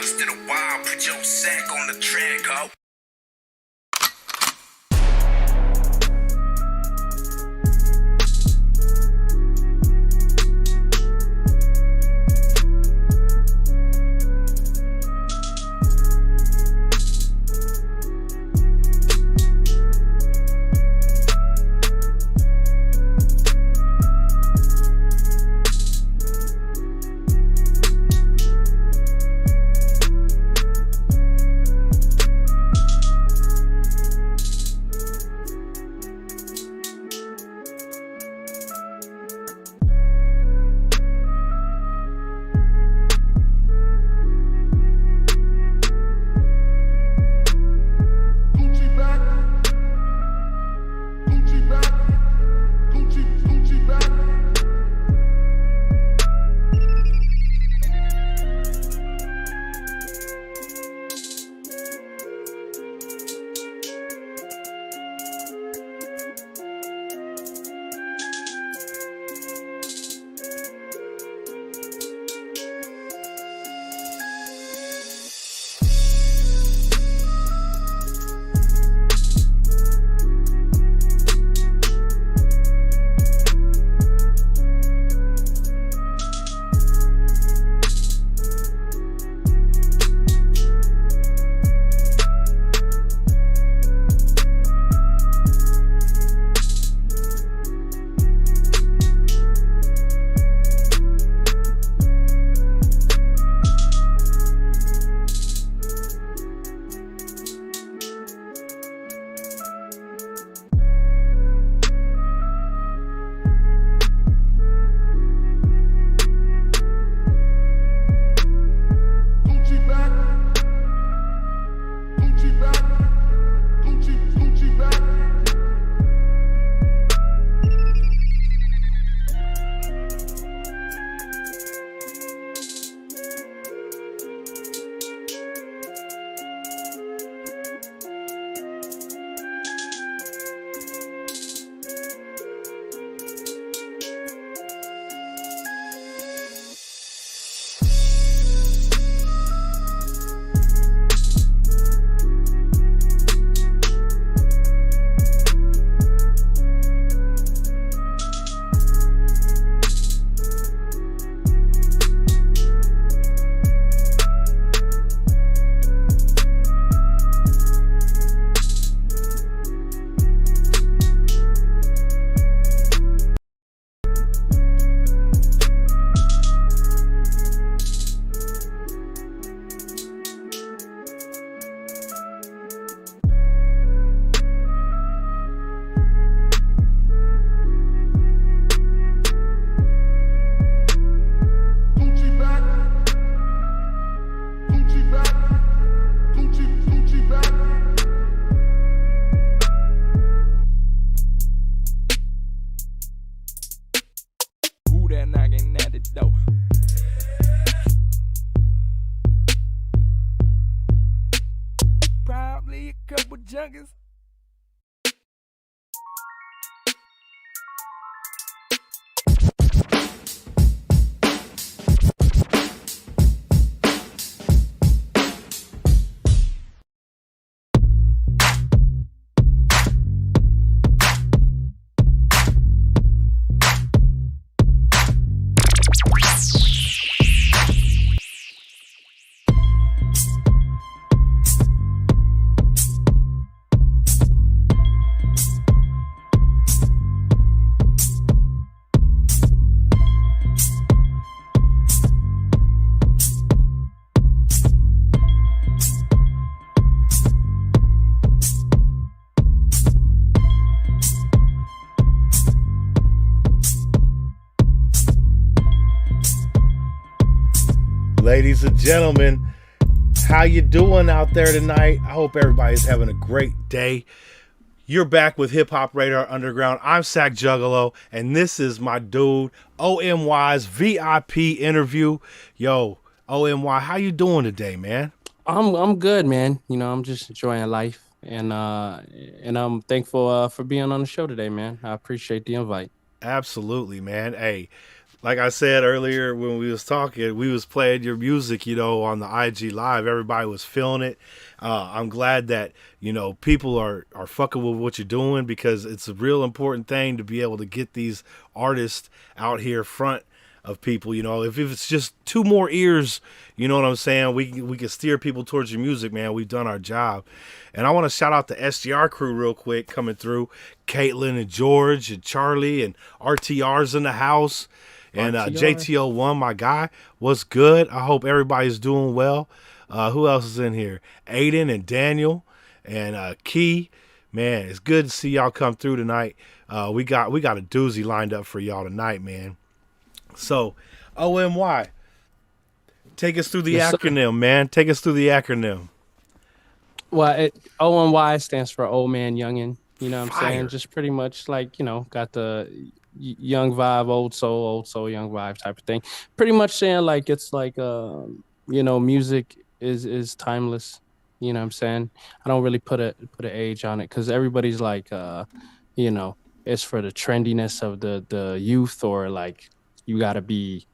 instead of wild. Put your sack on the track, ho. Probably a couple junkies. Ladies and gentlemen, how you doing out there tonight? I hope everybody's having a great day. You're back with Hip Hop Radar Underground. I'm Sack Juggalo, and this is my dude, O.M.Y's VIP interview. Yo, O.M.Y, how you doing today, man? I'm good, man. You know, I'm just enjoying life, and I'm thankful for being on the show today, man. I appreciate the invite. Absolutely, man. Hey, like I said earlier when we was talking, we was playing your music, on the IG live. Everybody was feeling it. I'm glad that people are fucking with what you're doing because it's a real important thing to be able to get these artists out here front of people. If it's just two more ears, you know what I'm saying. We can steer people towards your music, man. We've done our job, and I want to shout out the SGR crew real quick coming through. Caitlin and George and Charlie and RTR's in the house. And JTO1, my guy, what's good? I hope everybody's doing well. Who else is in here? Aiden and Daniel and Key. Man, it's good to see y'all come through tonight. We got a doozy lined up for y'all tonight, man. So, O.M.Y, take us through the acronym, man. Take us through the acronym. Well, O.M.Y stands for Old Man Youngin. You know what I'm saying? Fire. Just pretty much like, got the young vibe, old soul, young vibe type of thing. Pretty much saying like it's like music is timeless. You know what I'm saying? I don't really put an age on it because everybody's like you know, it's for the trendiness of the youth, or like you gotta be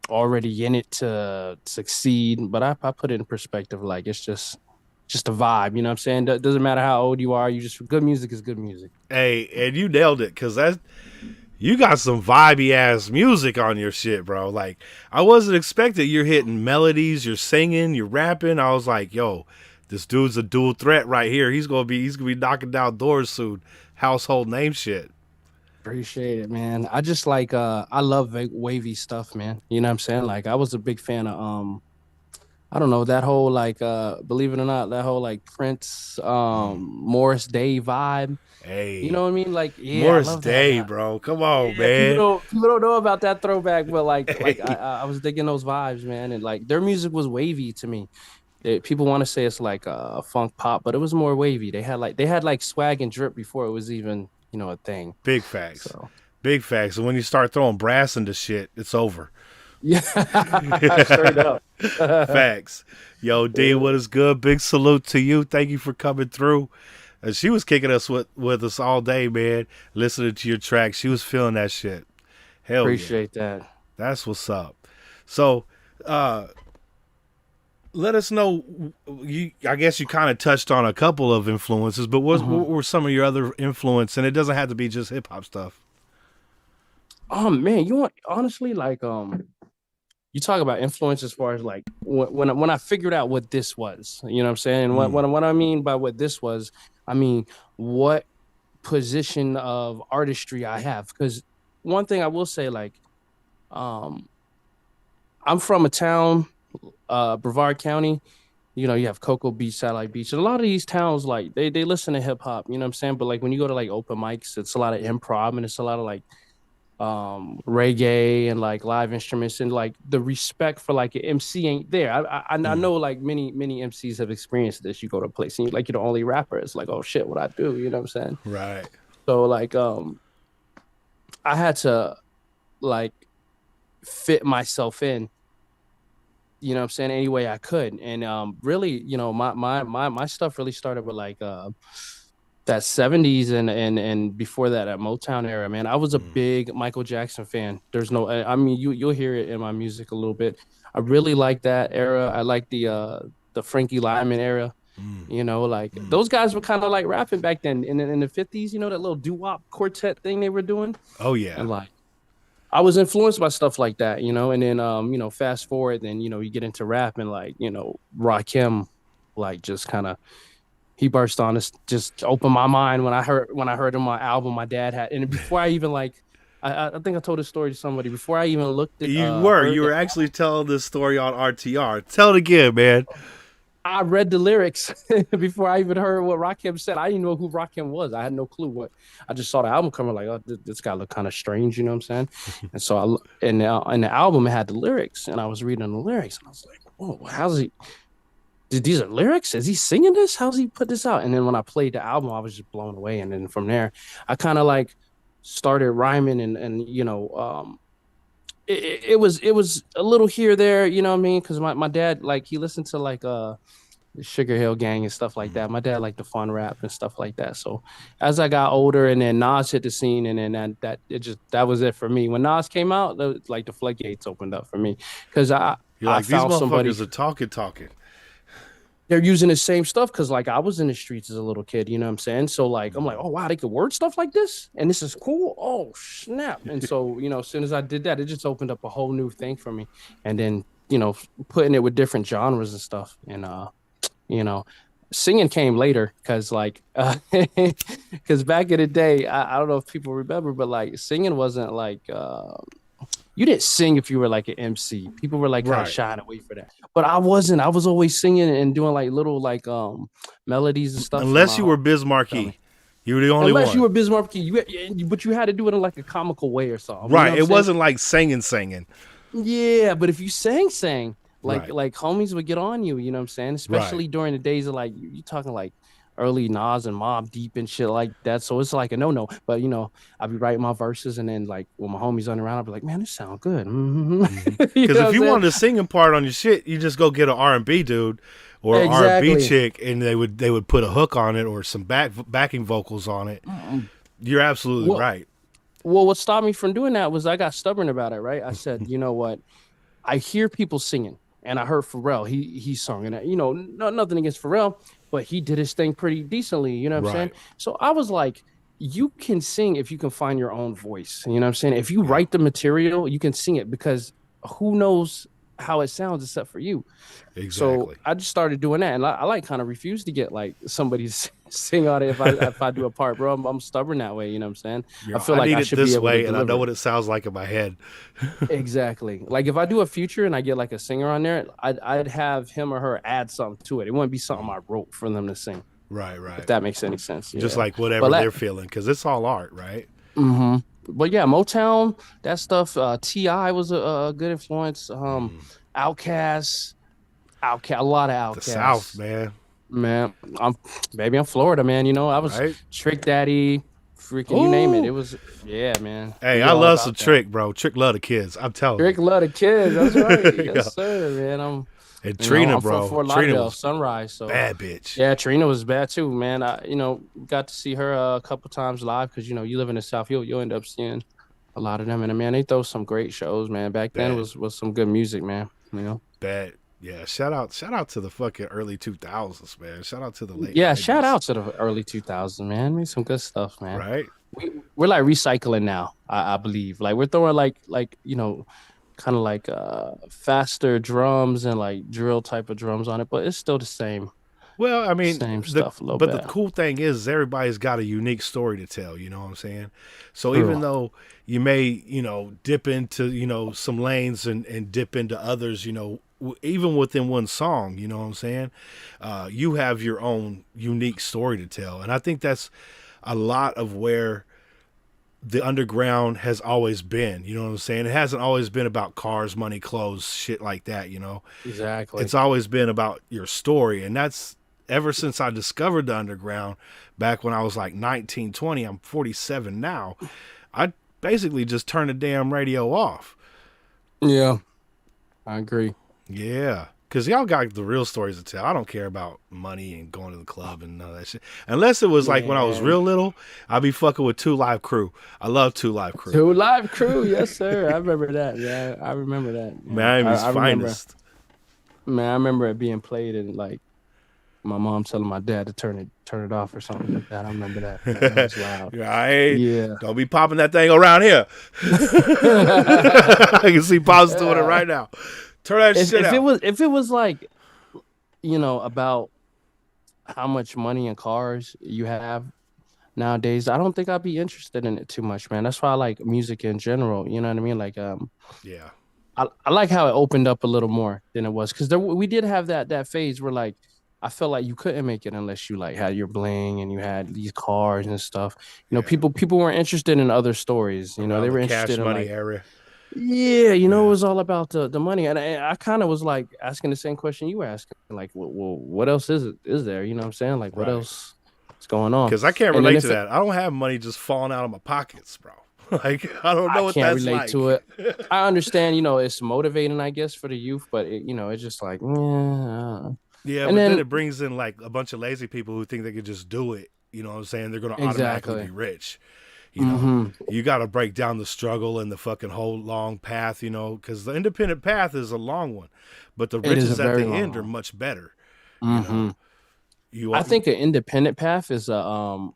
already in it to succeed. But I put it in perspective, like it's just a vibe, you know what I'm saying? Doesn't matter how old you are, you just good music is good music. Hey, and you nailed it, cause you got some vibey ass music on your shit, bro. Like I wasn't expecting you're hitting melodies, you're singing, you're rapping. I was like, yo, this dude's a dual threat right here. He's gonna be knocking down doors soon. Household name shit. Appreciate it, man. I just like I love wavy stuff, man. You know what I'm saying? Like I was a big fan of I don't know, that whole like believe it or not, that whole like Prince Morris Day vibe. You Hey, know what I mean? Like, yeah, I Morris love that. Day, bro. Come on, Yeah, people man. don't know about that throwback, but like Hey. I was digging those vibes, man, and like their music was wavy to me. People want to say it's like funk pop, but it was more wavy. They had like swag and drip before it was even a thing. Big facts. So Big facts. And when you start throwing brass into shit, it's over. yeah, straight up. Facts. Yo, D, what is good? Big salute to you. Thank you for coming through. She was kicking us with us all day, man. Listening to your tracks. She was feeling that shit. Hell yeah. Appreciate that. That's what's up. So, let us know. I guess you kind of touched on a couple of influences, but what were some of your other influence? And it doesn't have to be just hip hop stuff. Oh man, you want honestly like you talk about influence as far as like when I figured out what this was, you know what I'm saying? And what I mean by what this was, I mean what position of artistry I have. Because one thing I will say, like, um, I'm from a town, Brevard County. You have Cocoa Beach, Satellite Beach, and a lot of these towns like they listen to hip hop. You know what I'm saying? But like when you go to like open mics, it's a lot of improv and it's a lot of like reggae and like live instruments, and like the respect for like an MC ain't there. I know like many MCs have experienced this. You go to a place and you're the only rapper. It's like, oh shit, what I do, you know what I'm saying? Right. So like I had to like fit myself in, you know what I'm saying, any way I could. And really, my stuff really started with like that 70s and before that at Motown era, man. I was a big Michael Jackson fan. There's no I mean you'll hear it in my music a little bit. I really like that era. I like the Frankie Lyman era. Like those guys were kind of like rapping back then in the 50s, that little doo-wop quartet thing they were doing. Oh yeah. And like I was influenced by stuff like that, and then fast forward, then you get into rap and like, Rakim like just kind of he burst on us, just opened my mind when I heard him on album my dad had. And before I even like I think I told this story to somebody before I even looked at You were actually telling this story on RTR. Tell it again, man. I read the lyrics before I even heard what Rakim said. I didn't know who Rakim was. I had no clue what. I just saw the album cover, like, oh, this guy looked kind of strange, you know what I'm saying? And so in the album it had the lyrics, and I was reading the lyrics, and I was like, oh, how's he? These are lyrics? Is he singing this? How's he put this out? And then when I played the album, I was just blown away. And then from there, I kind of like started rhyming and it was a little here there, you know what I mean? Because my dad, like, he listened to like the Sugar Hill Gang and stuff like that. My dad liked the fun rap and stuff like that. So as I got older, and then Nas hit the scene, and then that was it for me. When Nas came out, like the floodgates opened up for me because You're I like, these found somebody. motherfuckers are talking. They're using the same stuff because like I was in the streets as a little kid, you know what I'm saying? So like I'm like, oh wow, they could word stuff like this, and this is cool. Oh snap! And so as soon as I did that, it just opened up a whole new thing for me. And then putting it with different genres and stuff, and you know, singing came later because like because back in the day, I don't know if people remember, but like singing wasn't like you didn't sing if you were like an MC. People were like kind of Right. shying away for that. But I wasn't. I was always singing and doing like little like melodies and stuff for Unless my you were home. Bismarcky, you were the only Unless you one. were Bismarck, but you had to do it in like a comical way or something. You know Right. what I'm It saying? wasn't like singing. Yeah, but if you sang, Right. like homies would get on you, you know what I'm saying? Right. Especially during the days of like you talking like early Nas and Mob Deep and shit like that. So it's like a no. But I'll be writing my verses, and then like when my homies on around, I'll be like, man, this sound good. You Because know if what I'm you saying? wanted a singing part on your shit, you just go get an R&B dude or R&B Exactly. chick, and they would put a hook on it or some backing vocals on it. You're absolutely Well, right. what stopped me from doing that was I got stubborn about it, right? I said, you know what? I hear people singing, and I heard Pharrell. He sung, and nothing against Pharrell, but he did his thing pretty decently. You know what I'm saying? Right. So I was like, you can sing if you can find your own voice. You know what I'm saying? If you Yeah. write the material, you can sing it because who knows how it sounds except for you. So Exactly. I just started doing that, and I like kind of refuse to get like somebody to sing on it if I do a part, bro. I'm stubborn that way. You know what I'm saying? I feel I like need I it should be this able to way, and I know deliver it. what it sounds like in my head. Exactly. Like if I do a feature and I get like a singer on there, I'd have him or her add something to it. It wouldn't be something I wrote for them to sing, Right. if Right. that makes any sense. Just Yeah. like But whatever that, they're feeling, because it's all art, right? hmm but yeah, Motown, that stuff. Ti was a good influence. Outkast, a lot of The South, Outcasts. man. Man, I'm Florida, man. I was Right? Trick Daddy, freaking you name it. Ooh. It was yeah, man. Hey, We I all love some about that. Trick, bro. Trick love the kids. I'm telling you. Trick love the kids. That's right. Yeah. Yes, sir, man. And Trina, I'm from bro. Fort Trina Lauderdale, was Sunrise. So bad bitch. yeah, Trina was bad too, man. I got to see her a couple times live because you live in the South, you'll end up seeing a lot of them. And man, they throw some great shows, man. Back then Bad. was some good music, man. Bad. Yeah. Shout out to the fucking early 2000s, man. Shout out to the late Yeah, shout 90s. out to the early 2000s, man. Made some good stuff, man. Right? We're like recycling now, I believe. Like we're throwing like kind of like faster drums and like drill type of drums on it, but it's still the Well, I mean, same stuff a little but the bit. cool thing is everybody's got a unique story to tell, you know what I'm saying? So even True. though you may, dip into, some lanes and dip into others, even within one song, you know what I'm saying? You have your own unique story to tell. And I think that's a lot of where the underground has always been, you know what I'm saying? It hasn't always been about cars, money, clothes, shit like that. Exactly. It's always been about your story, and that's ever since I discovered the underground back when I was like 19, 20. I'm 47 now. I basically just turned the damn radio off. Yeah, I agree. Yeah, because y'all got the real stories to tell. I don't care about money and going to the club and none of that shit. Unless it was like when I was Man. real little, I'd be fucking with Two Live Crew. I love Two Live Crew. Two Live Crew, yes, sir. I remember that. Yeah, I remember that. Yeah. Miami's I remember, finest. man. I remember it being played and like my mom telling my dad to turn it off or something like that. I remember that. Man. That was loud. Right? Yeah. Don't be popping that thing around here. I can see Pops doing it right now. Turn that shit out. If it was like about how much money and cars you have nowadays, I don't think I'd be interested in it too much, man. That's why I like music in general. You know what I mean? Like Yeah. I like how it opened up a little more than it was because we did have that phase where like I felt like you couldn't make it unless you like had your bling and you had these cars and stuff. Yeah. People weren't interested in other stories. They Around were the cash interested in money like era. yeah, it Yeah. was all about the money, and I kind of was like asking the same question you were asking, like, well, what else is there? You know what I'm saying? Like, what Right. else is going on? Because I can't And then relate if to that. I don't have money just falling out of my pockets, bro. Like, I don't know I what can't that's relate like. to it. I understand, it's motivating, I guess, for the youth, but it's just like, yeah. Yeah, And but then then it brings in like a bunch of lazy people who think they could just do it. You know what I'm saying? They're going to automatically exactly. be rich. You know, Hmm. you got to break down the struggle and the fucking whole long path, you know, because the independent path is a long one, but the It is a riches at very the long end are one. much better. You know, Hmm. you, I think an independent path is a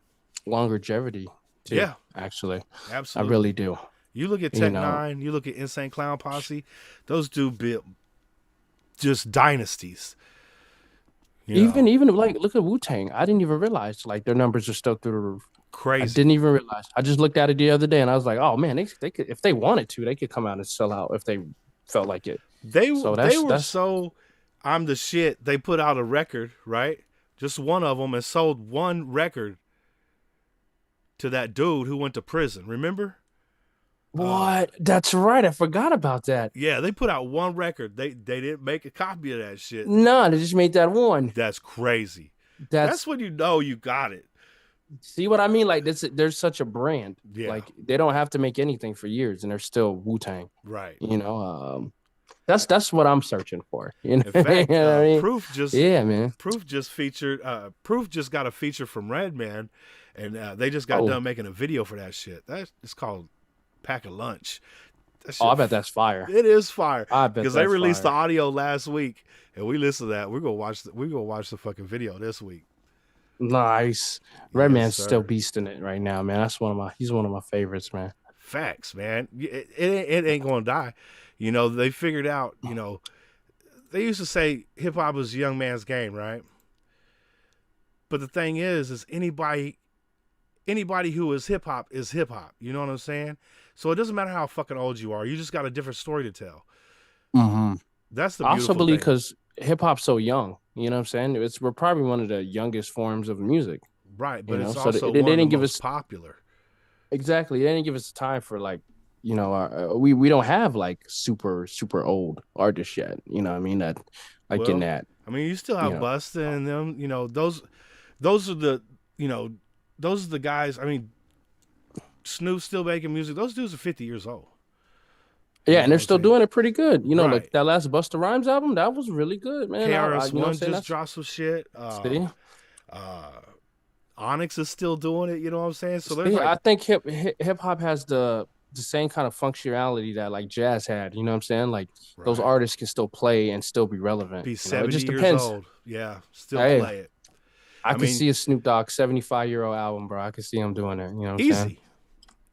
longevity too. yeah, Actually, I really absolutely. do. You look at You Tech know, Nine, you look at Insane Clown Posse, those do build just dynasties. You know, even like look at Wu Tang. I didn't even realize like their numbers are still through the roof. I crazy. didn't even realize. I just looked at it the other day and I was like, oh man, they could if they wanted to, they could come out and sell out if they felt like it. So They were that's so I'm the shit. They put out a record, right? Just one of them, and sold one record to that dude who went to prison. Remember? what? That's right. I forgot about that. Yeah, they put out one record. They didn't make a copy of that shit. No, they just made that one. That's crazy. That's That's when you know you got it. see what I mean? Like this, there's such a brand. Yeah, Like they don't have to make anything for years, and they're still Wu Tang. right. You know, that's what I'm searching for. You know, In you fact, know what I mean? Yeah, man. Proof just featured Proof just got a feature from Redman, and they just got Oh, done making a video for that shit. That it's called Pack a Lunch. That oh, shit, I bet that's fire. it is fire I bet because they that's released the fire. audio last week, and we listened to that. We're gonna watch the fucking video this week. Nice. Yes, Redman's still sir. beasting it right now, man. That's he's one of my favorites, man. Facts, man. It ain't gonna die. You know, they figured out. You know, they used to say hip hop was a young man's game, right? But the thing is anybody who is hip hop is hip hop. You know what I'm saying? So it doesn't matter how fucking old you are. You just got a different story to tell. Hmm. That's the I also beautiful believe thing. because hip hop's so young, you know what I'm saying? We're probably one of the youngest forms of music, Right, you but know. it's So also they one of the didn't give most us popular. exactly. They didn't give us time for like, you know, we don't have like super old artists yet. You know what I mean? That like in Well, that, I mean, you still you have know. Busta and them. You know, those are the, you know, those are the guys. I mean, Snoop's still making music. Those dudes are 50 years old. You Yeah, know and what they're I'm still saying? doing it pretty good. You know, like Right. that last Busta Rhymes album, that was really good, man. KRS You know what I'm One saying? just That's dropped some shit. see, Uh, Onyx is still doing it. You know what I'm saying? So there's see, like I think hip hop has the same kind of functionality that like jazz had. You know what I'm saying? Like those right, artists can still play and still be relevant. be You know, it 70 just years depends. old. Yeah, still Hey, play it. I I could mean, see a Snoop Dogg 75-year-old album, bro. I could see him doing it. You know what I'm saying?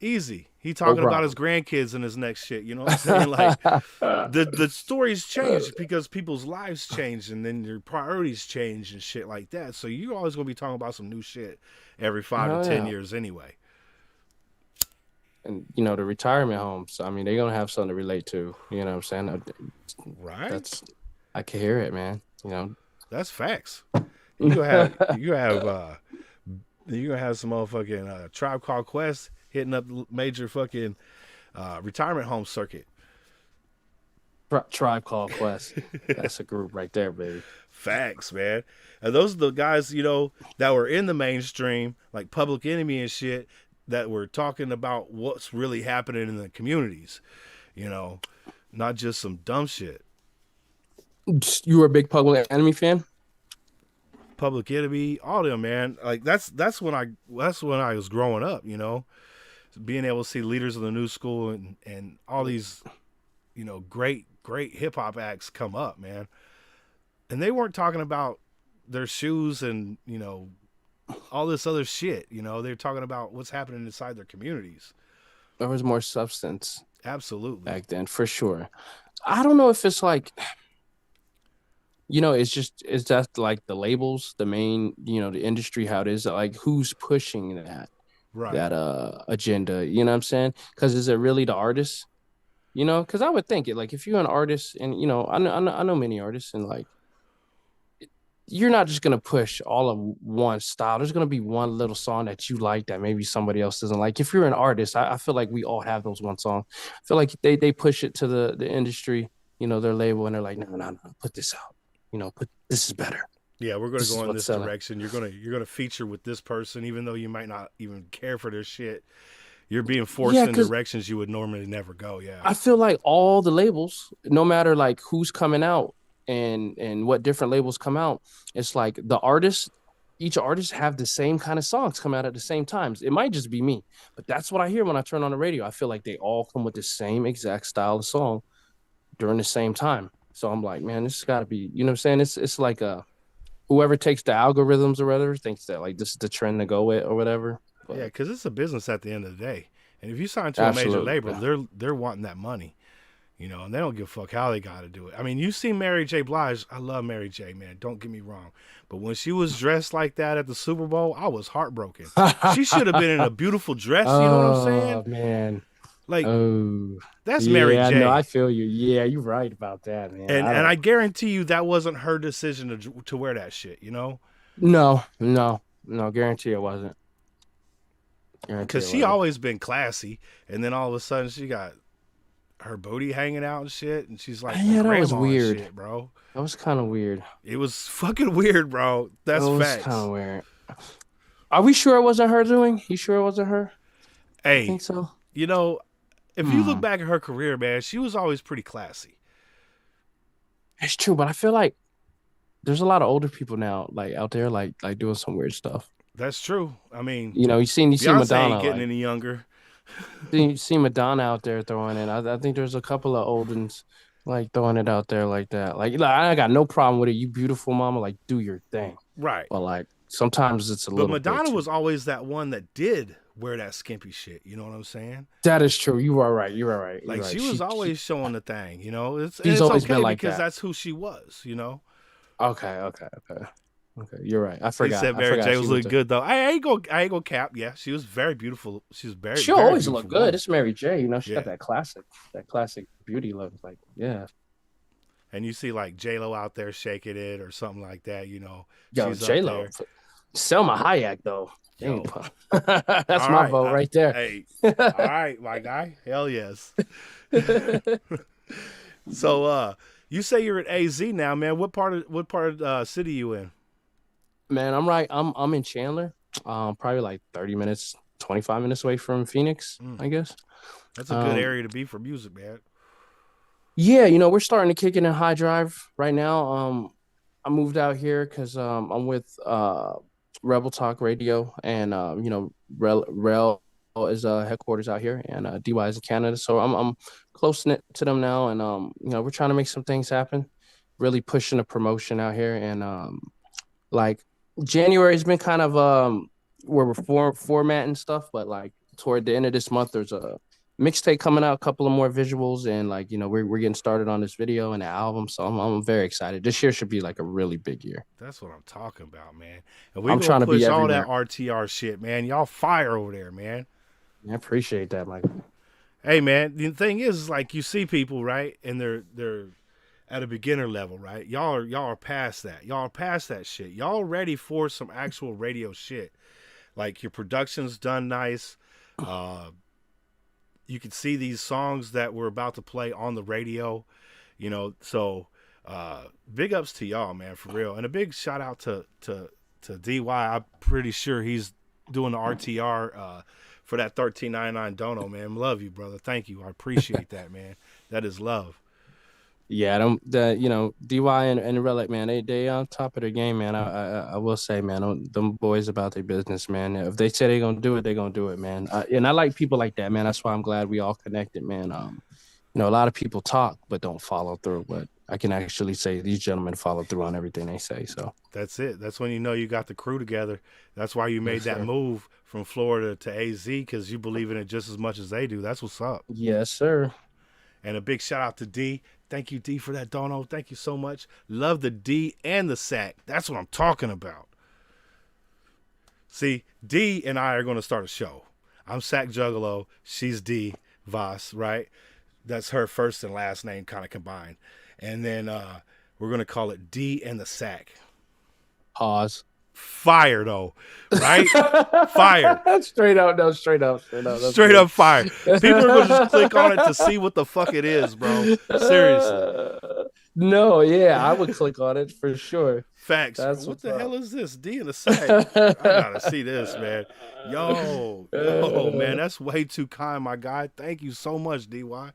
easy, easy. He No talking about his problem. grandkids in his next shit. You know what I'm saying? Like the stories change because people's lives change and then your priorities change and shit like that. So you're always gonna be talking about some new shit every 5 to 10 Hell yeah. years anyway. And you know, the retirement homes. I mean, they're gonna have something to relate to. You know what I'm saying? Right? That's I can hear it, man. You know. That's facts. You gonna have some motherfucking Tribe Called Quest hitting up major fucking retirement home circuit. Tribe Called Quest. That's a group right there, baby. Facts, man. And those are the guys, you know, that were in the mainstream, like Public Enemy and shit, that were talking about what's really happening in the communities. You know, not just some dumb shit. You were a big Public Enemy fan? Public Enemy, all them, man. Like that's when I was growing up. You know, being able to see leaders of the new school and all these, you know, great hip hop acts come up, man. And they weren't talking about their shoes and, you know, all this other shit. You know, they're talking about what's happening inside their communities. There was more substance Absolutely. back then, for sure. I don't know if it's like, you know, it's just like the labels, the main, you know, the industry, how it is, like who's pushing Right. that agenda, you know what I'm saying? Because is it really the artist? You know, because I would think it like if you're an artist and you know, I know many artists and like you're not just gonna push all of one style. There's gonna be one little song that you like that maybe somebody else doesn't like. If you're an artist, I feel like we all have those one song. I feel like they push it to the industry, you know, their label, and they're like, no, put this out. You know, put this is better. Yeah, we're gonna This is go in what's this selling. direction. You're gonna feature with this person, even though you might not even care for their shit. You're being forced Yeah, in because directions you would normally never go. Yeah. I feel like all the labels, no matter like who's coming out, and what different labels come out, it's like each artist have the same kind of songs come out at the same times. It might just be me, but that's what I hear when I turn on the radio. I feel like they all come with the same exact style of song during the same time. So I'm like, man, this has got to be, you know what I'm saying? It's like whoever takes the algorithms or whatever thinks that like this is the trend to go with or whatever. Yeah, But because it's a business at the end of the day. And if you sign to a major absolutely, label, yeah. they're wanting that money, and they don't give a fuck how they got to do it. I mean, you see Mary J. Blige. I love Mary J. Man, don't get me wrong, but when she was dressed like that at the Super Bowl, I was heartbroken. She should have been in a beautiful dress. You know what I'm saying? Oh man. Like Oh that's Mary yeah, no, I J. feel you. Yeah, you're right about that, man. And I guarantee you that wasn't her decision to wear that shit. No, guarantee it wasn't. Guarantee Because it she wasn't. always been classy, and then all of a sudden she got her booty hanging out and shit, and she's like a Yeah, that was grandma and weird. shit, bro. That was kind of weird. It was fucking weird, bro. That That's was kind facts. of weird. Are we sure it wasn't her doing? You sure it wasn't her? You Hey, think so? you know, if you look Hmm. back at her career, man, she was always pretty classy. It's true, but I feel like there's a lot of older people now, like out there, like doing some weird stuff. That's true. I mean, You see Beyonce ain't Madonna, getting like any younger. you see Madonna out there throwing it. I think there's a couple of old ones like throwing it out there like that. Like I got no problem with it. You beautiful mama, like do your thing. Right. But like sometimes it's a But little bit Madonna too. was always that one that did wear that skimpy shit. You know what I'm saying? That is true. You are right. You are right. You're Like right. she was always showing the thing. And She's it's always been okay like because that. that's who she was. Okay. You're right. I They forgot. said I Mary forgot J she was was looking there. good though. I ain't go cap. Yeah, she was very beautiful. She was very She'll very always look beautiful good. woman. It's Mary J. She got Yeah. that classic beauty look. Like, yeah. And you see like J Lo out there shaking it or something like that. Yo, She's up J Lo. there. Selma Hayek though. Dang. Yo, That's all my right. vote right there. Hey, all right, my guy. Hell yes. So, you say you're at AZ now, man. What part of city you in? Man, I'm right. I'm in Chandler. Probably like 30 minutes, 25 minutes away from Phoenix, Mm, I guess. that's a good Um, area to be for music, man. yeah, we're starting to kick it in high drive right now. I moved out here because I'm with Rebel Talk Radio, and Rel is headquarters out here, and DY is in Canada. So I'm close knit to them now, and we're trying to make some things happen. Really pushing the promotion out here, and like January's been kind of where we're formatting stuff, but like toward the end of this month, there's a mixtape coming out, a couple of more visuals, and like we're getting started on this video and the album. So I'm very excited. This year should be like a really big year. That's what I'm talking about, man. And we I'm gonna trying to be push all that everywhere. RTR shit, man. Y'all fire over there, man. I appreciate that, Mike. Hey, man. The thing is, like, you see people, right, and they're at a beginner level, right? Y'all are past that. Y'all are past that shit. Y'all ready for some actual radio shit. Like your production's done nice. Uh, you can see these songs that we're about to play on the radio. So big ups to y'all, man, for real. And a big shout out to DY. I'm pretty sure he's doing the RTR for that 1399 dono, man. Love you, brother. Thank you. I appreciate that, man. That is love. Yeah, DY and Relic, man, they on top of their game, man. I will say, man, them boys about their business, man. If they say they're gonna do it, they're gonna do it, man. And I like people like that, man. That's why I'm glad we all connected, man. A lot of people talk but don't follow through, but I can actually say these gentlemen follow through on everything they say. So That's it. That's when you know you got the crew together. That's why you made yes, that sir. move from Florida to AZ because you believe in it just as much as they do. That's what's up. Yes, sir. And a big shout out to D. Thank you, D, for that dono. Thank you so much. Love the D and the sack. That's what I'm talking about. See, D and I are going to start a show. I'm Sack Juggalo. She's D Voss, right? That's her first and last name kind of combined. And then we're going to call it D and the sack. Pause. Fire, though, right? Fire. Straight up, no, straight up. That's Straight good. up fire. People are going to just click on it to see what the fuck it is, bro. Seriously. No, yeah, I would click on it for sure. Facts. That's What what's the hell up. is this? D in the sack. I gotta see this, man. Yo, man, that's way too kind, my guy. Thank you so much, DY.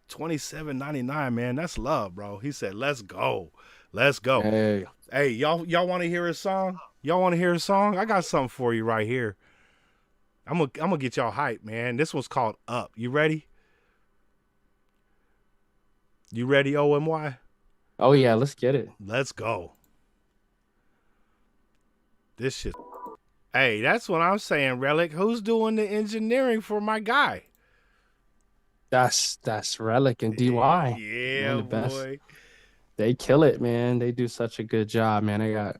$27.99, man. That's love, bro. He said, "Let's go, let's go." Hey, Hey, y'all want to hear his song? Y'all want to hear his song? I got something for you right here. I'm gonna get y'all hype, man. This one's called Up. You ready? You ready, O.M.Y? oh yeah, let's get it. Let's go. This shit. Hey, that's what I'm saying, Relic. Who's doing the engineering for my guy? That's Relic and DY, man, Yeah, the best. boy. They kill it, man. They do such a good job, man. They got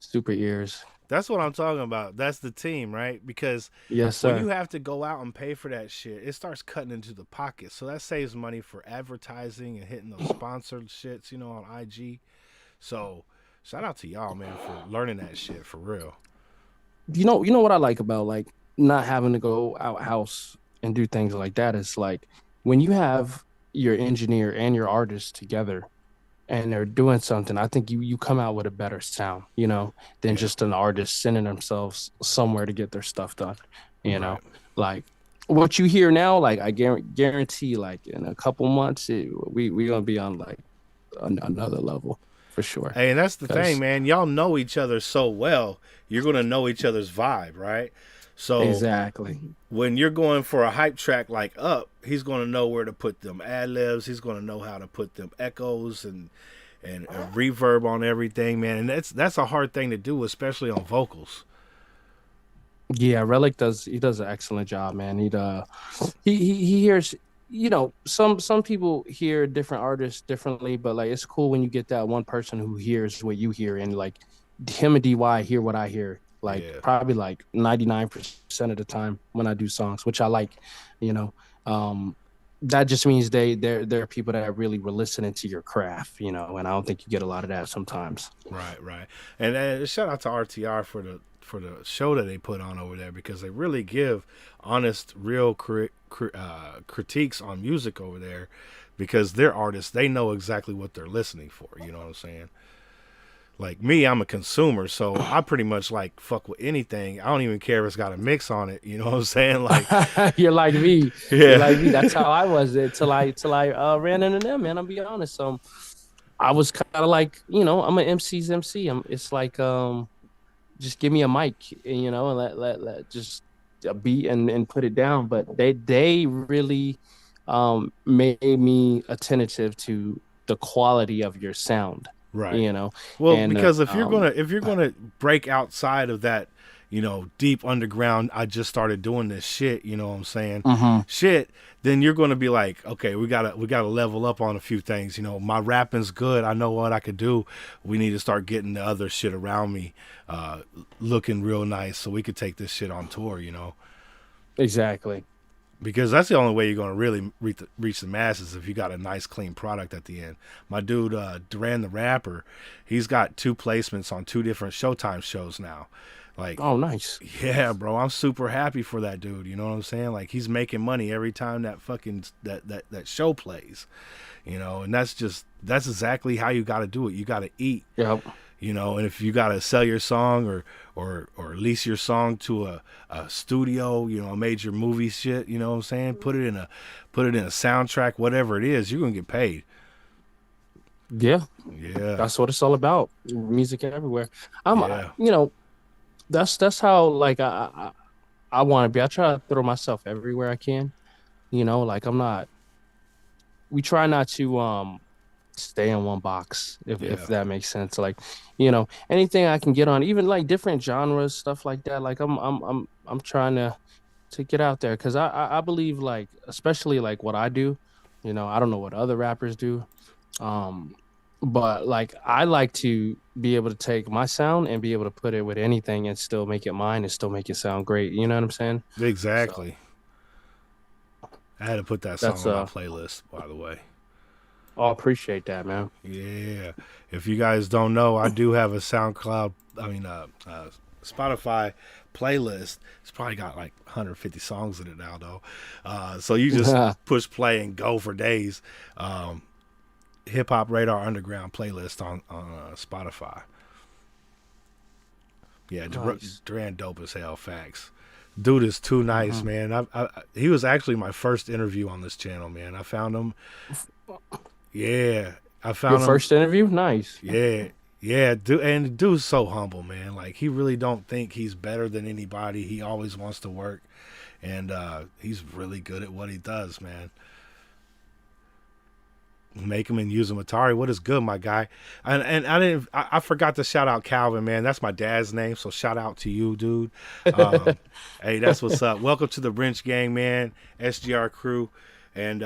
super ears. That's what I'm talking about. That's the team, right? Because Yes, when you sir. have to go out and pay for that shit, it starts cutting into the pocket. So that saves money for advertising and hitting those sponsored shits, on IG. So shout out to y'all, man, for learning that shit for real. You know what I like about like not having to go out house and do things like that is like when you have your engineer and your artist together and they're doing something, I think you come out with a better sound, than Yeah, just an artist sending themselves somewhere to get their stuff done, you know. right. Like what you hear now, like I guarantee, like in a couple months, we gonna be on like another level for sure. Hey, and that's the thing, Because man. Y'all know each other so well. You're gonna know each other's vibe, right? So exactly, when you're going for a hype track like Up, he's going to know where to put them ad libs. He's going to know how to put them echoes and reverb on everything, man. And that's a hard thing to do, especially on vocals. yeah, Relic does an excellent job, man. He hears, some people hear different artists differently, but like it's cool when you get that one person who hears what you hear, and like him and DY hear what I hear, like Yeah, probably like 99% of the time when I do songs, which I like, you know. Um that just means they're people that really were listening to your craft, and I don't think you get a lot of that sometimes. right, right. And shout out to RTR for the show that they put on over there because they really give honest, real critiques on music over there because they're artists. They know exactly what they're listening for. You know what I'm saying? Like me, I'm a consumer, so I pretty much like fuck with anything. I don't even care if it's got a mix on it. You know what I'm saying? Like, You're like me. You're yeah, like me. That's how I was till I ran into them, man. I'll be honest. I was kind of like, I'm an MC's MC. It's like just give me a mic, and let just a beat and put it down. But they really made me attentive to the quality of your sound, right. you know, Well, and because if you're gonna break outside of that, deep underground, I just started doing this shit. You know what I'm saying? mhm. Shit. Then you're gonna be like, okay, we gotta level up on a few things. My rapping's good. I know what I could do. We need to start getting the other shit around me, uh, looking real nice, so we could take this shit on tour. Exactly. Because that's the only way you're going to really reach the masses if you got a nice clean product at the end. My dude Duran the rapper, he's got 2 placements on 2 different Showtime shows now. Like, Oh, nice. yeah, bro, I'm super happy for that dude. You know what I'm saying? Like, he's making money every time that fucking that show plays. And that's exactly how you got to do it. You got to eat. Yep. And if you gotta sell your song or lease your song to a studio, a major movie shit, you know what I'm saying? Put it in a soundtrack, whatever it is, you're gonna get paid. Yeah. Yeah, That's what it's all about. Music everywhere. I'm, yeah, that's how like I want to be. I try to throw myself everywhere I can. Like I'm not. We try not to stay in one box, if yeah, that makes sense. Like, anything I can get on, even like different genres, stuff like that. Like I'm trying to get out there because I believe like especially like what I do. I don't know what other rappers do. Um, but like I like to be able to take my sound and be able to put it with anything and still make it mine and still make it sound great. You know what I'm saying? So exactly. I had to put that song that's on my playlist, by the way. I appreciate that, man. Yeah, if you guys don't know, I do have a SoundCloud, I mean, Spotify playlist. It's probably got like 150 songs in it now, though. So you just push play and go for days. Um, Hip Hop Radar Underground playlist on Spotify. Yeah, Nice. Duran dope as hell. Facts. Dude is too nice, Mhm. man. He was actually my first interview on this channel, man. I found him. Yeah, I Your found him. first interview? Nice. Yeah, yeah, dude, and the dude's so humble, man. Like he really don't think he's better than anybody. He always wants to work, and he's really good at what he does, man. Make him and use him, Atari. What is good, my guy? And I forgot to shout out Calvin, man. That's my dad's name, so shout out to you, dude. Um, hey, that's what's up. Welcome to the Wrench Gang, man. SGR crew, and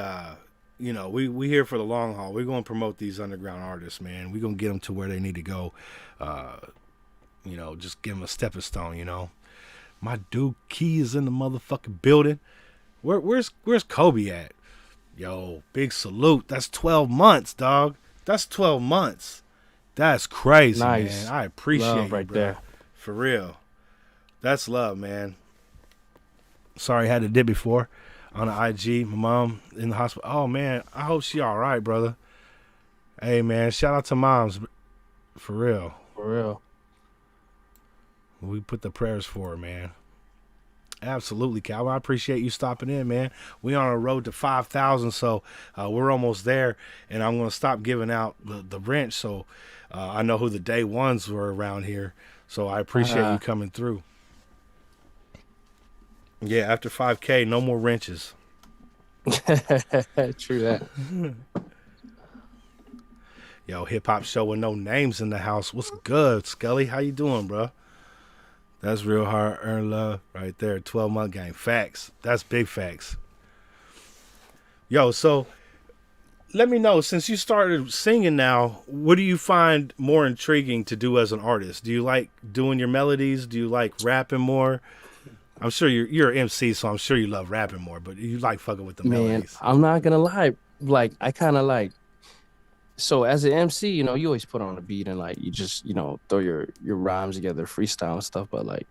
we here for the long haul. We're gonna promote these underground artists, man. We're gonna get them to where they need to go. Uh, just give them a stepping stone. My dude Key is in the motherfucking building. Where's Kobe at? Yo, big salute. That's 12 months, dog. That's 12 months. That's crazy, man. Nice. I appreciate Love you, right bro. there. For real. That's love, man. Sorry I had to dip before on the IG. My mom in the hospital. Oh, man. I hope she all right, brother. Hey, man. Shout out to moms. For real. For real. We put the prayers for her, man. Absolutely, Calvin. I appreciate you stopping in, man. We on a road to 5,000, so we're almost there. And I'm gonna stop giving out the wrench, so I know who the day ones were around here. So I appreciate you coming through. Yeah, after 5K, no more wrenches. True that. Yo, hip hop show with no names in the house. What's good, Skelly? How you doing, bro? That's real hard earned love right there. 12-month game. Facts. That's big facts. Yo, so let me know, since you started singing now, what do you find more intriguing to do as an artist? Do you like doing your melodies? Do you like rapping more? I'm sure you're an MC, so I'm sure you love rapping more, but you like fucking with the Man, melodies. I'm not gonna lie. Like I kind of like so as an MC, you always put on a beat and like you just, throw your rhymes together, freestyle and stuff. But like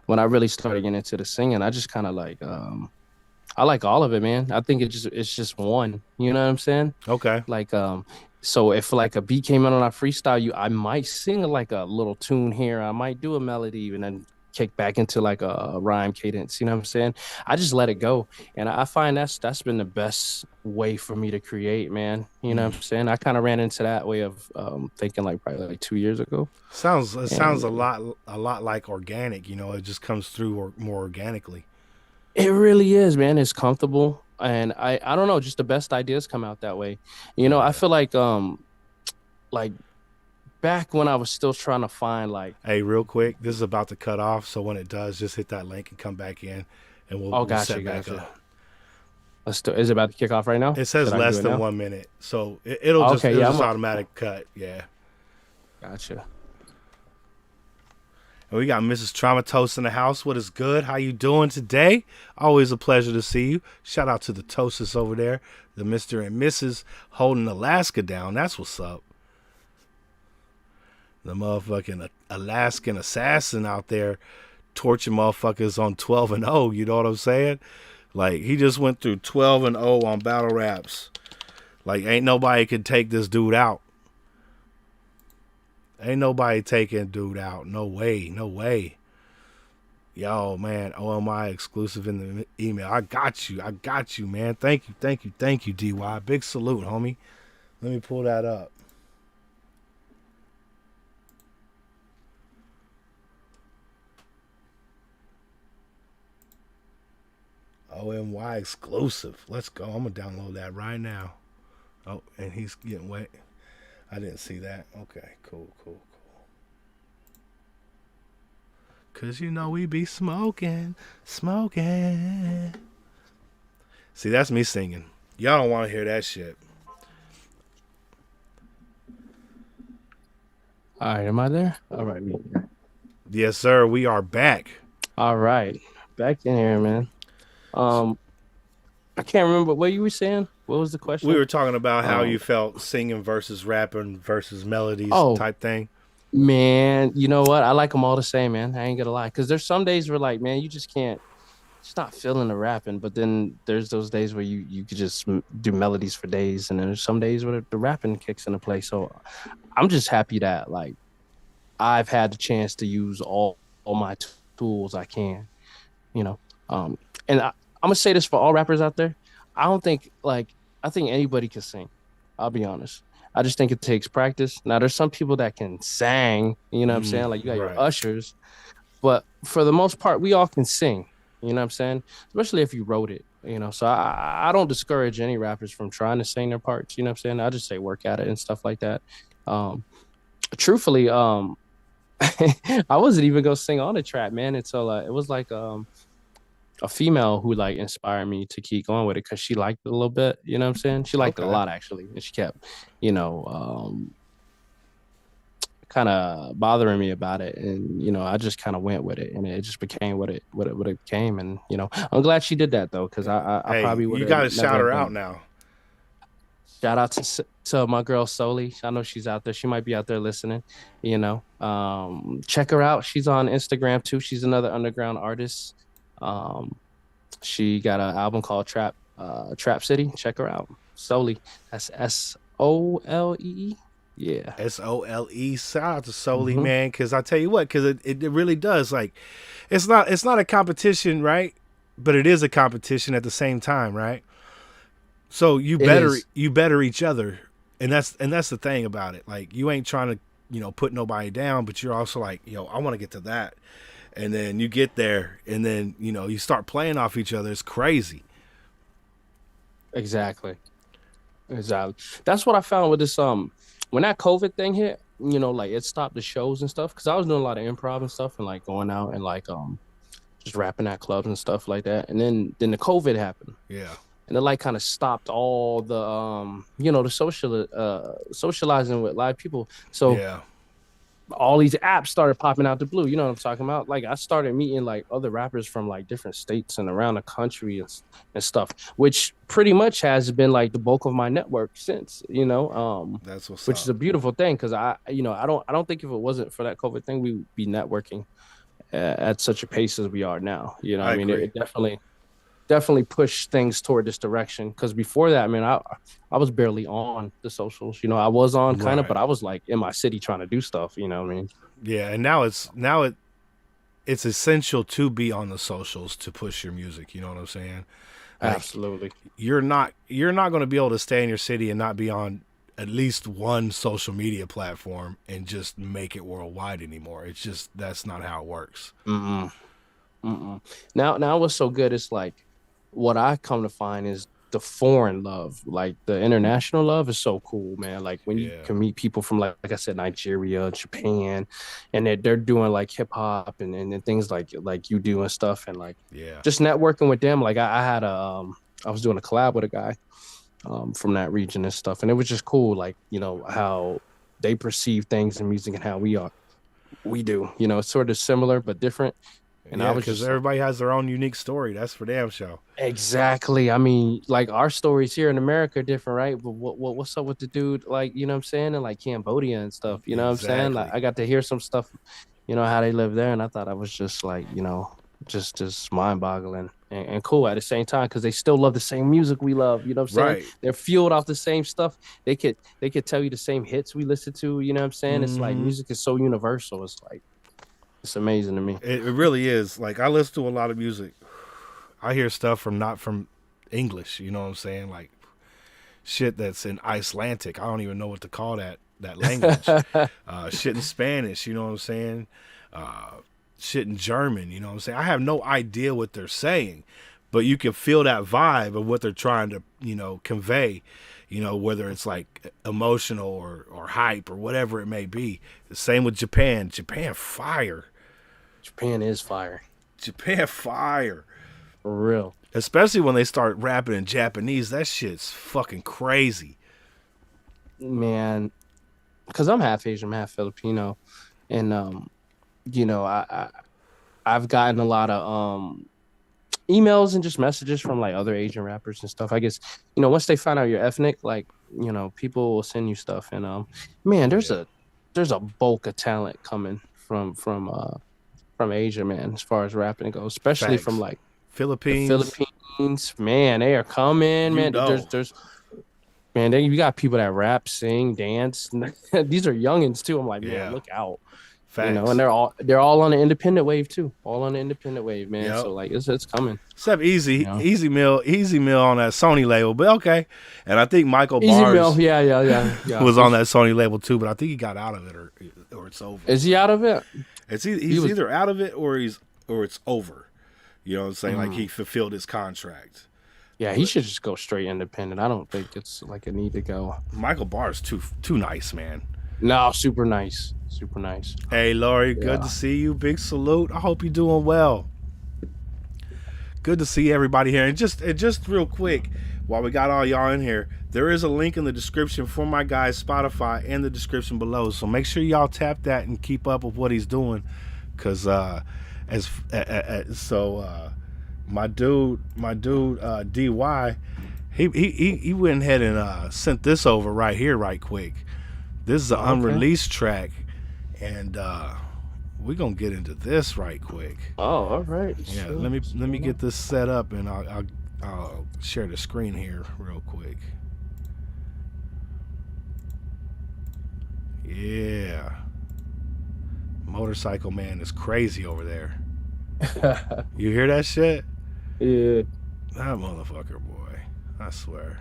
when I really started getting into the singing, I just kind of like I like all of it, man. I think it's just one. You know what I'm saying? Okay. Like so if like a beat came in on a freestyle, I might sing like a little tune here. I might do a melody and then kick back into like a rhyme cadence. You know what I'm saying? I just let it go. And I find that's been the best way for me to create, man. You know what I'm saying? I kind of ran into that way of thinking like probably like 2 years ago. Sounds And a lot like organic, it just comes through more organically. it really is, man. It's comfortable. And I don't know, just the best ideas come out that way. I feel like back when I was still trying to find like, Hey, real quick, this is about to cut off, so when it does, just hit that link and come back in, and we'll gotcha, set back gotcha. up. Is it about to kick off right now? It says Should I do less it than now? 1 minute, so it'll just Okay, it'll yeah, just automatic cut. Yeah, gotcha. and we got Mrs. Traumatos in the house. What is good? How you doing today? Always a pleasure to see you. Shout out to the Toasters over there, the Mr. and Mrs. holding Alaska down. That's what's up. The motherfucking Alaskan assassin out there torching motherfuckers on 12-0. You know what I'm saying? Like, he just went through 12-0 on battle raps. Like, ain't nobody can take this dude out. Ain't nobody taking dude out. No way. No way. Yo, man. O.M.Y exclusive in the email. I got you. I got you, man. Thank you. Thank you. Thank you, DY. Big salute, homie. Let me pull that up. O.M.Y exclusive. Let's go. I'm going to download that right now. Oh, and he's getting wet. I didn't see that. Okay, cool. Cause we be smoking. See, that's me singing. Y'all don't want to hear that shit. All right, am I there? All right, Yes, sir. We are back. all right, back in here, man. I can't remember what you were saying. What was the question? We were talking about how you felt singing versus rapping versus melodies type thing. Man, you know what? I like them all the same, man. I ain't gonna lie, because there's some days where like, man, you just can't, just not feeling the rapping. But then there's those days where you could just do melodies for days, and then there's some days where the rapping kicks into play. So I'm just happy that like I've had the chance to use all my tools I can. you know. And I'm gonna say this for all rappers out there. I don't think like I think anybody can sing. I'll be honest. I just think it takes practice. Now there's some people that can sing, you know what I'm saying? Like you got your Right. ushers, but for the most part, we all can sing. You know what I'm saying? Especially if you wrote it. So I don't discourage any rappers from trying to sing their parts. You know what I'm saying? I just say work at it and stuff like that. Um, truthfully, I wasn't even gonna sing on the track, man, until it was like a female who like inspired me to keep going with it because she liked it a little bit. You know what I'm saying? She liked it a Okay. lot actually, and she kept, you know, kind of bothering me about it, and I just kind of went with it, and it just became what it became, and I'm glad she did that though, because I Hey, probably would you have got to never shout have her done out it. now. Shout out to my girl Soli. I know she's out there. She might be out there listening. Check her out. She's on Instagram too. She's another underground artist. Um, she got an album called Trap City. Check her out. Soli. That's Sole. Yeah. Sole. Shout out to Soli, Hmm. man, because I tell you what, because it really does. Like, it's not a competition, right? But it is a competition at the same time, right? So you It better is. you better each other, and that's the thing about it. Like, you ain't trying to put nobody down, but you're also like, I want to get to that, and then you get there, and then you start playing off each other. It's crazy. Exactly. Exactly. That's what I found with this when that COVID thing hit, like it stopped the shows and stuff. Cause I was doing a lot of improv and stuff and like going out and like just rapping at clubs and stuff like that. And then the COVID happened. Yeah. And it like kind of stopped all the the socializing with live people. So Yeah. all these apps started popping out the blue. You know what I'm talking about? Like I started meeting like other rappers from like different states and around the country and stuff, which pretty much has been like the bulk of my network since, That's what's which is up. a beautiful thing because I don't think if it wasn't for that COVID thing, we would be networking at such a pace as we are now. I I mean, it, agree. it definitely push things toward this direction. Because before that, man, I was barely on the socials. I was on kind of, Right. but I was like in my city trying to do stuff. You know what I mean? Yeah, and now it's essential to be on the socials to push your music. You know what I'm saying? Like, Absolutely. you're not going to be able to stay in your city and not be on at least one social media platform and just make it worldwide anymore. It's just that's not how it works. Mm-mm. Mm-mm. Now what's so good is like what I come to find is the foreign love, like the international love is so cool, man. Like when you Yeah. can meet people from like I said, Nigeria, Japan, and they're doing like hip hop and things like you do and stuff, and like Yeah. just networking with them. Like I had I was doing a collab with a guy from that region and stuff, and it was just cool, like how they perceive things in music and how we do. It's sort of similar but different. And I Yeah, was because just like, everybody has their own unique story. That's for damn sure. exactly. I mean, like our stories here in America are different, right? But what's up with the dude, like, what I'm saying, in like Cambodia and stuff, you know what I'm saying? Like Exactly. I got to hear some stuff, how they live there, and I thought I was just like, just mind-boggling and cool at the same time because they still love the same music we love, you know what I'm saying? Right. They're fueled off the same stuff. They could tell you the same hits we listen to, you know what I'm saying? It's like Mm-hmm. music is so universal. It's like it's amazing to me. It really is. Like, I listen to a lot of music. I hear stuff from not from English. You know what I'm saying? Like, shit that's in Icelandic. I don't even know what to call that language. Shit in Spanish. You know what I'm saying? Uh, Shit in German. You know what I'm saying? I have no idea what they're saying, but you can feel that vibe of what they're trying to convey. Whether it's like emotional or hype or whatever it may be. The same with Japan. Japan fire. Japan is fire. Japan fire. For real. Especially when they start rapping in Japanese. That shit's fucking crazy. Man, because I'm half Asian, I'm half Filipino, and I've gotten a lot of emails and just messages from like other Asian rappers and stuff. I guess once they find out you're ethnic, like people will send you stuff, and man, Oh there's yeah. a bulk of talent coming from Asia, man, as far as rapping goes, especially from Facts. like the Philippines. Philippines. Man, they are coming, You man. There's know. there's man, you got people that rap, sing, dance. These are youngins too. I'm like, man, Yeah. look out. Facts. You know, and they're all on the independent wave too. All on the independent wave, man. Yep. So like it's coming. Except Easy, You know? Easy Mill on that Sony label, but okay. And I think Michael Easy Bars Mill, yeah. was on that Sony label too, but I think he got out of it or it's over. Is he out of it? He's either out of it or it's over. You know what I'm saying? Like he fulfilled his contract. Yeah, he should just go straight independent. I don't think it's like a need to go. Michael Bars too nice, man. No, super nice. Super nice. Hey, Laurie, good to see you. Big salute. I hope you're doing well. Good to see everybody here. And just real quick, while we got all y'all in here, there is a link in the description for my guy's Spotify in the description below. So make sure y'all tap that and keep up with what he's doing. Cause my dude DY, he went ahead and sent this over right here right quick. This is an unreleased track, and we're gonna get into this right quick. Oh, all right. Yeah, sure. let me get this set up, and I'll share the screen here real quick. Yeah, Motorcycle Man is crazy over there. You hear that shit? Yeah. That motherfucker, boy. I swear.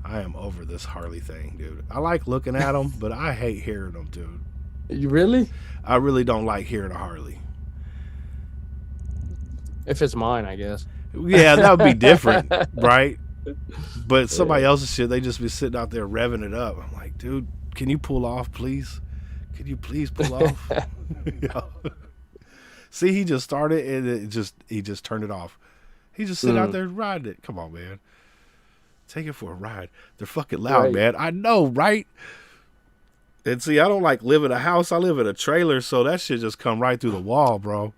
I am over this Harley thing, dude. I like looking at them, but I hate hearing them, dude. You really? I really don't like hearing a Harley. If it's mine, I guess. Yeah, that would be different, right? But somebody else's shit, they just be sitting out there revving it up. I'm like, dude, can you pull off, please? Can you please pull off? See, he just started and he just turned it off. He just sit out there riding it. Come on, man. Take it for a ride. They're fucking loud, man. I know, right? And see, I don't like live in a house. I live in a trailer, so that shit just come right through the wall, bro.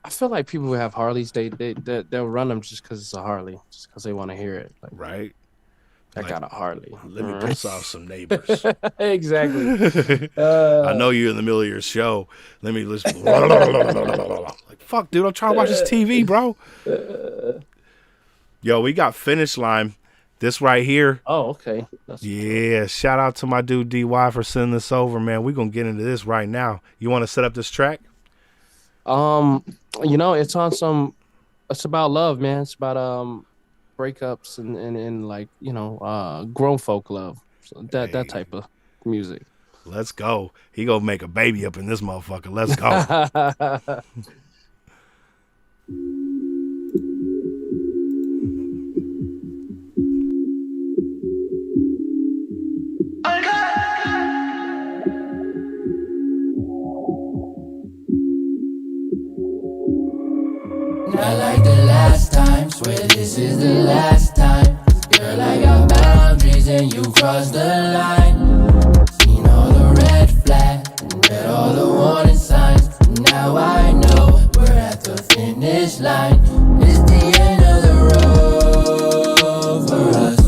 I feel like people who have Harleys, they'll run them just because it's a Harley, just because they want to hear it. Like, right? I got a Harley. Let me piss off some neighbors. Exactly. I know you're in the middle of your show. Let me listen. Like, fuck, dude, I'm trying to watch this TV, bro. Yo, we got Finish Line. This right here. Oh, okay. Yeah, shout out to my dude DY for sending this over, man. We're going to get into this right now. You want to set up this track? You know, it's about love, man. It's about breakups and like, you know, grown folk love. So that type of music. Let's go. He gonna make a baby up in this motherfucker. Let's go. Not like the last time, swear this is the last time. Girl, I got boundaries and you crossed the line. Seen all the red flags, read all the warning signs. Now I know we're at the finish line. It's the end of the road for us.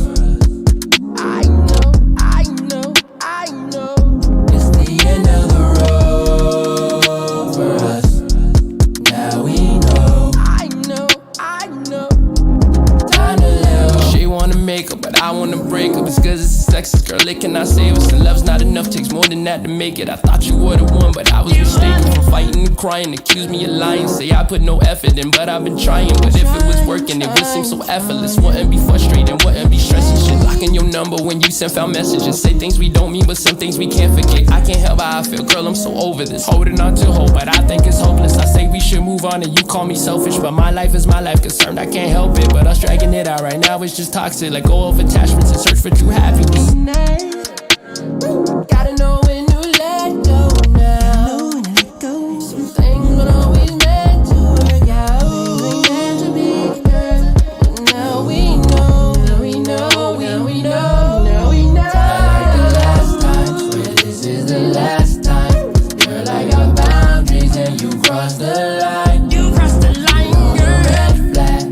I know. It's the end of the road for us. Now we know. I know. Time to let go. She wanna make up, but I wanna break up. It's cause it's sexist, girl, it cannot save us. And love's not enough, takes more than that to make it. I thought you were the one, but I was mistaken. For fighting and crying, accuse me of lying. Say I put no effort in, but I've been trying. But if it was working, it would seem so effortless. Wouldn't be frustrated, wouldn't be stressing shit. Locking your number when you send foul messages. Say things we don't mean, but some things we can't forget. I can't help how I feel, girl, I'm so over this. Holding on to hope, but I think it's hopeless. I say we should move on and you call me selfish, but my life is my life concerned, I can't help it. But us dragging it out right now is just toxic. Let go of attachments and search for true happiness. Gotta know when to let go now. Some things weren't always meant to work out. Ain't meant to be, girl. But now we know. Now we know. Like the last time, swear this is the last time. Girl, I got boundaries and you crossed the line. Girl. Red flag,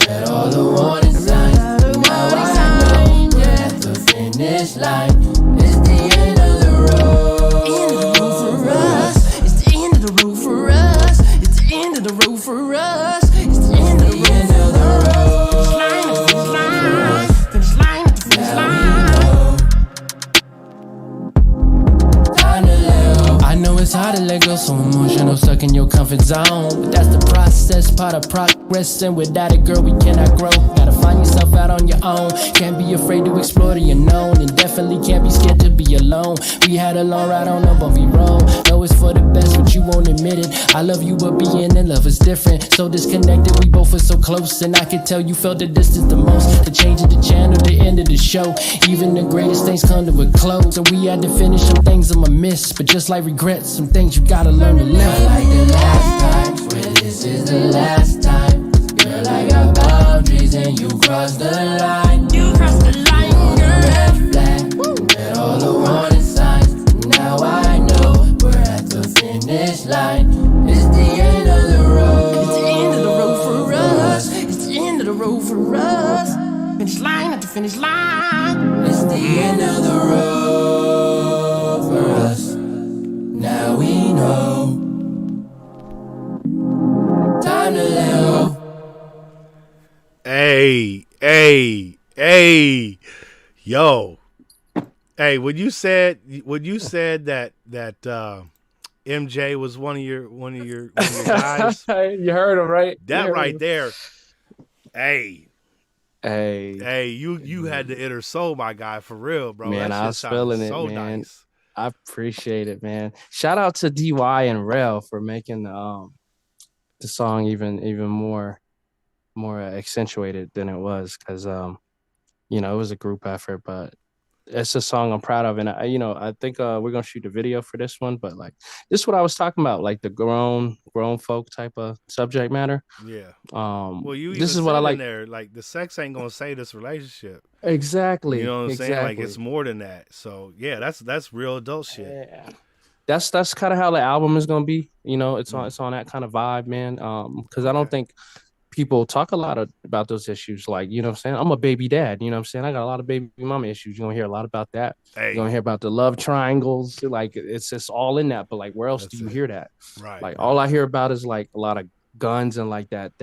read all the warning signs. Now I know we're at the finish line. it's hard to let go, so emotional, stuck in your comfort zone. But that's the process, part of progress. And without it, girl, we cannot grow. Gotta find yourself out on your own. Can't be afraid to explore the unknown. And definitely can't be scared to be alone. We had a long ride on a bumpy road. Know it's for the best, but you won't admit it. I love you, but being in love is different. So disconnected, we both were so close. And I could tell you felt the distance the most. The change of the channel, the end of the show. Even the greatest things come to a close. So we had to finish some things I'ma miss. But just like regrets, some things you gotta learn to live. Like the last time, swear this is the last time. Girl, I got boundaries and you crossed the line. You crossed the line, girl. Red flag, read all the warning signs. Now I know we're at the finish line. It's the end of the road. It's the end of the road for us. It's the end of the road for us. Finish line at the finish line. It's the end of the road for us. Now we know. Time to let go. Hey, yo, hey, when you said that MJ was one of your guys, You heard him, right? that right him. there, hey, Hey, you had the inner soul, my guy, for real, bro. man, That I shit was sounded feeling it, so man. nice. I appreciate it, man. Shout out to DY and Rel for making the song even more accentuated than it was, because it was a group effort, but it's a song I'm proud of. And I think we're gonna shoot a video for this one, but like, this is what I was talking about, like the grown folk type of subject matter. Yeah. Well, you even this is what I said like. in there, like the sex ain't gonna save this relationship. Exactly. You know what I'm saying? Like, Exactly. it's more than that. So yeah, that's real adult shit. Yeah. That's kind of how the album is gonna be. It's on that kind of vibe, man. Because I don't think people talk a lot about those issues. Like, you know what I'm saying? I'm a baby dad, you know what I'm saying? I got a lot of baby mama issues. You're gonna hear a lot about that. Hey. You're gonna hear about the love triangles. Like, it's just all in that. But like, where else That's do you it. hear that? Right. Like, all I hear about is like a lot of guns and like that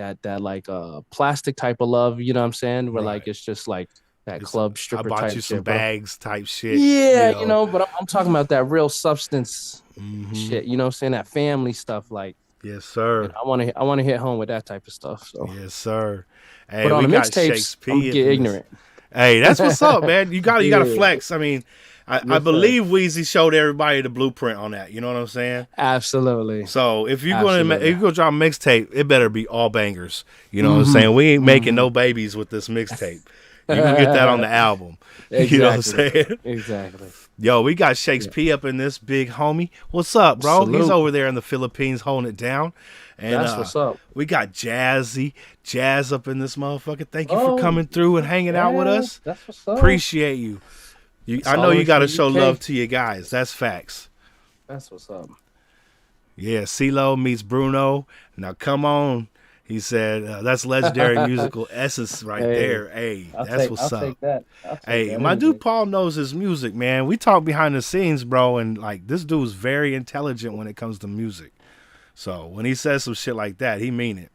like plastic type of love, you know what I'm saying? Where like it's just like that club stripper I bought type you some shit, bro. bags type shit. Yeah, but I'm talking about that real substance Mhm. shit, you know what I'm saying? That family stuff, like. Yes, sir. I want to hit home with that type of stuff. So yes, sir. Hey, but on we the got mixtapes, Shakespeare. I'm gonna get ignorant. Hey, that's what's up, man. You gotta Yeah. flex. I mean, I believe Weezy showed everybody the blueprint on that. You know what I'm saying? Absolutely. So if you're gonna drop a mixtape, it better be all bangers. You know what I'm saying? We ain't making no babies with this mixtape. You can get that on the album. Exactly. You know what I'm saying? Exactly. Yo, we got Shakespeare up in this big homie. What's up, bro? Salute. He's over there in the Philippines holding it down. And That's what's up. We got Jazz up in this motherfucker. Thank you for coming through and hanging out with us. That's what's up. Appreciate you. I know you got to show UK. love to your guys. That's facts. That's what's up. Yeah, CeeLo meets Bruno. Now come on. He said, that's legendary musical essence right there. Hey, that's what's up. Take that. Hey, my dude Paul knows his music, man. We talk behind the scenes, bro, and like this dude's very intelligent when it comes to music. So when he says some shit like that, he mean it.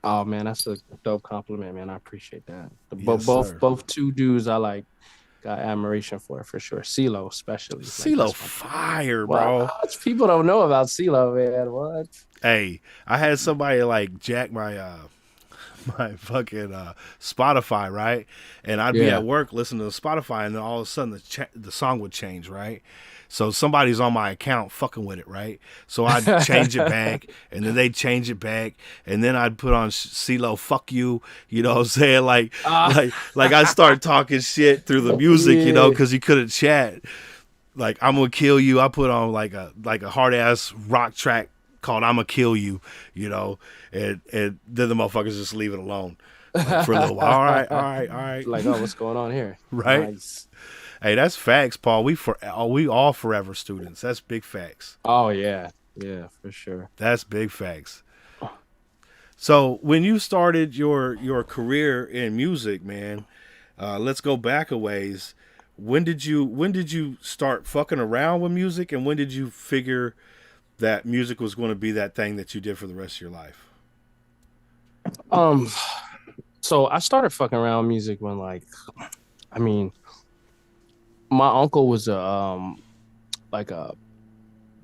Oh man, that's a dope compliment, man. I appreciate that. Yes, both two dudes I like got admiration for sure. CeeLo especially. CeeLo like, fire, bro. What? People don't know about CeeLo, man. What? Hey, I had somebody like jack my my fucking Spotify, right? And I'd be at work listening to Spotify, and then all of a sudden the song would change, right? So somebody's on my account fucking with it, right? So I'd change it back, and then they'd change it back, and then I'd put on CeeLo, fuck you, you know what I'm saying? Like I started talking shit through the music, you know, because you couldn't chat. Like, I'm gonna kill you. I put on like a hard ass rock track called "I'ma Kill You," you know, and then the motherfuckers just leave it alone for a little while. All right. Like, oh, what's going on here? Right. Nice. Hey, that's facts, Paul. We all forever students. That's big facts. Oh yeah, for sure. That's big facts. So when you started your career in music, man, let's go back a ways. When did you start fucking around with music, and when did you figure that music was going to be that thing that you did for the rest of your life? So I started fucking around with music when, like, I mean, my uncle was a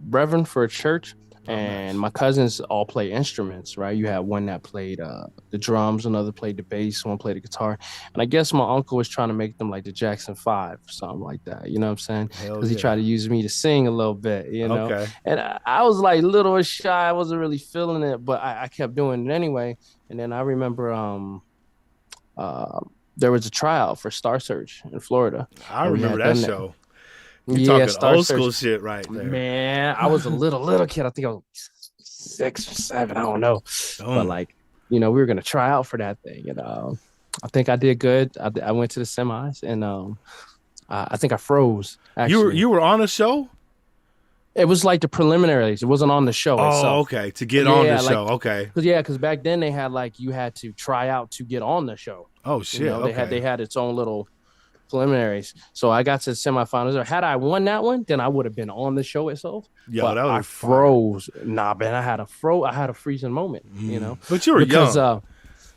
reverend for a church, Oh, and nice. my cousins all play instruments, right? You had one that played the drums, another played the bass, one played the guitar, and I guess my uncle was trying to make them like the Jackson Five, something like that. You know what I'm saying? Hell Because he tried yeah. to use me to sing a little bit, you know. Okay. And I was like little and shy, I wasn't really feeling it, but I kept doing it anyway. And then I remember uh, there was a tryout for Star Search in Florida, I and we remember had that done that. show. You Yeah, talking Star old Search. school shit right there. Man, I was a little kid. I think I was 6 or 7. I don't know, but Boom. like, we were gonna try out for that thing, and I think I did good. I went to the semis, and I think I froze. Actually, You were on a show? it was like the preliminaries. It wasn't on the show Oh, itself. okay. To get on the Yeah, like, show. Okay. because back then they had like you had to try out to get on the show. Oh shit. They Okay. had its own little preliminaries. So I got to the semifinals. Or had I won that one, then I would have been on the show itself. Yo, But that I was fire. froze. Nah, man, I had a freezing moment, But you were because young.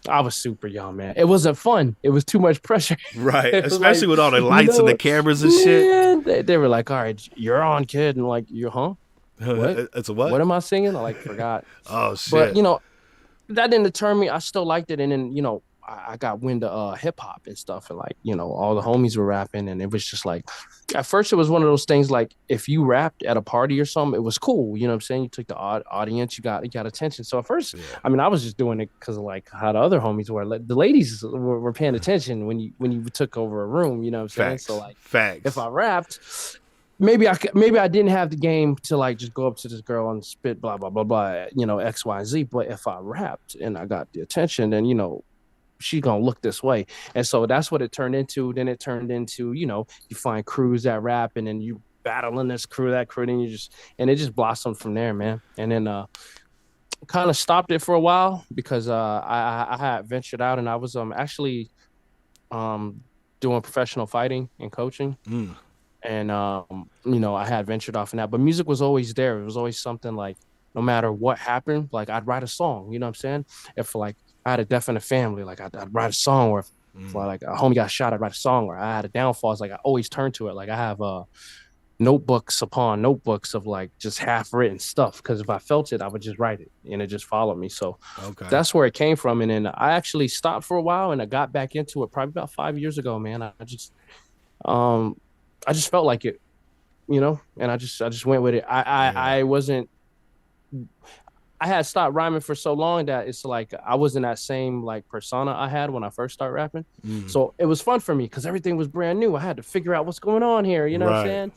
I was super young, man. It wasn't fun. It was too much pressure. Right. It was Especially like, with all the lights and the cameras and shit. man, they were like, all right, you're on, kid. And like, you, huh? What? It's a what? What am I singing? I like forgot. Oh But, shit. that didn't deter me. I still liked it. And then, I got wind of hip hop and stuff. And like, all the homies were rapping. And it was just like, at first, it was one of those things like if you rapped at a party or something, it was cool. You know what I'm saying? You took the audience, you got attention. So at first, Yeah. I mean, I was just doing it because of like how the other homies were. Like, the ladies were paying attention when you took over a room. You know what I'm saying? Facts. So like, Facts. if I rapped, maybe I didn't have the game to like just go up to this girl and spit blah blah blah blah, X Y Z. But if I rapped and I got the attention, then she's gonna look this way. And so that's what it turned into. Then it turned into, you find crews that rap, and then you battling this crew, that crew, and it just blossomed from there, man. And then kind of stopped it for a while because I had ventured out, and I was actually doing professional fighting and coaching. Mm. And I had ventured off in that, but music was always there. It was always something like, no matter what happened, like I'd write a song. You know what I'm saying? If like I had a death in the family, like I'd write a song. Or if like a homie got shot, I'd write a song. Or I had a downfall, it's like I always turn to it. Like I have notebooks upon notebooks of like just half written stuff, because if I felt it, I would just write it, and it just followed me. So Okay. that's where it came from. And then I actually stopped for a while, and I got back into it probably about 5 years ago, man. I just felt like it, and I just went with it. I wasn't. I had stopped rhyming for so long that it's like I wasn't that same like persona I had when I first started rapping. So it was fun for me because everything was brand new. I had to figure out what's going on here. You know what I'm Right. saying?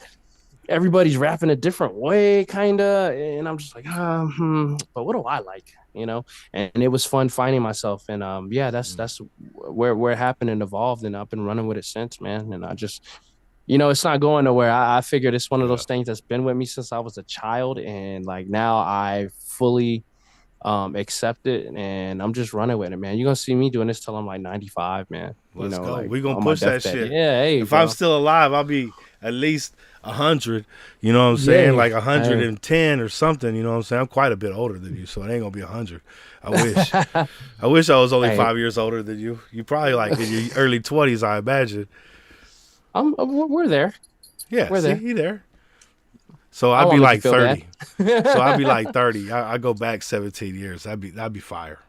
Everybody's rapping a different way, kind of, and I'm just like, but what do I like? And it was fun finding myself. And that's where it happened and evolved, and I've been running with it since, man. And I just, it's not going nowhere. I figured it's one of those things that's been with me since I was a child, and like now I fully accept it, and I'm just running with it, man. You're gonna see me doing this till I'm like 95, man. Let's go. Like, We're gonna on my push that deathbed. shit. Yeah, hey, if bro. I'm still alive, I'll be at least 100. You know what I'm saying? Yeah. Like 110 or something. You know what I'm saying? I'm quite a bit older than you, so it ain't gonna be 100. I wish. I wish I was only Hey. 5 years older than you. You probably like in your early 20s, I imagine. We're there. Yeah, We're see, there. he there. So I I'd be won't make like you feel 30. bad. So I'd be like 30. I go back 17 years. That'd be fire.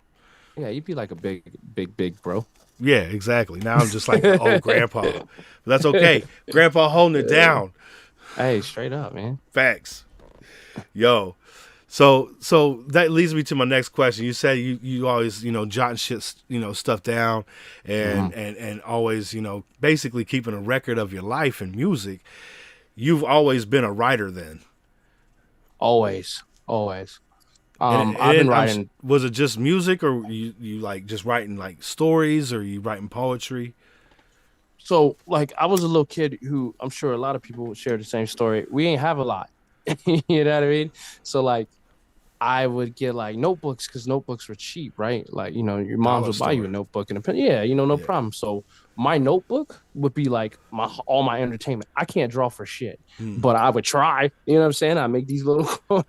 Yeah, you'd be like a big bro. Yeah, exactly. Now I'm just like an old grandpa. But that's okay. Grandpa holding it down. Hey, straight up, man. Facts. Yo. So that leads me to my next question. You said you always, jotting shit, stuff down and always, basically keeping a record of your life in music. You've always been a writer then. Always. And I've been writing. Was it just music, or you like just writing like stories, or you writing poetry? So like I was a little kid who, I'm sure a lot of people would share the same story. We ain't have a lot. You know what I mean? So like I would get like notebooks because notebooks were cheap, right? Like, your moms would buy you a notebook and a pen. Yeah, no problem. So my notebook would be like all my entertainment. I can't draw for shit, but I would try. You know what I'm saying? I make these little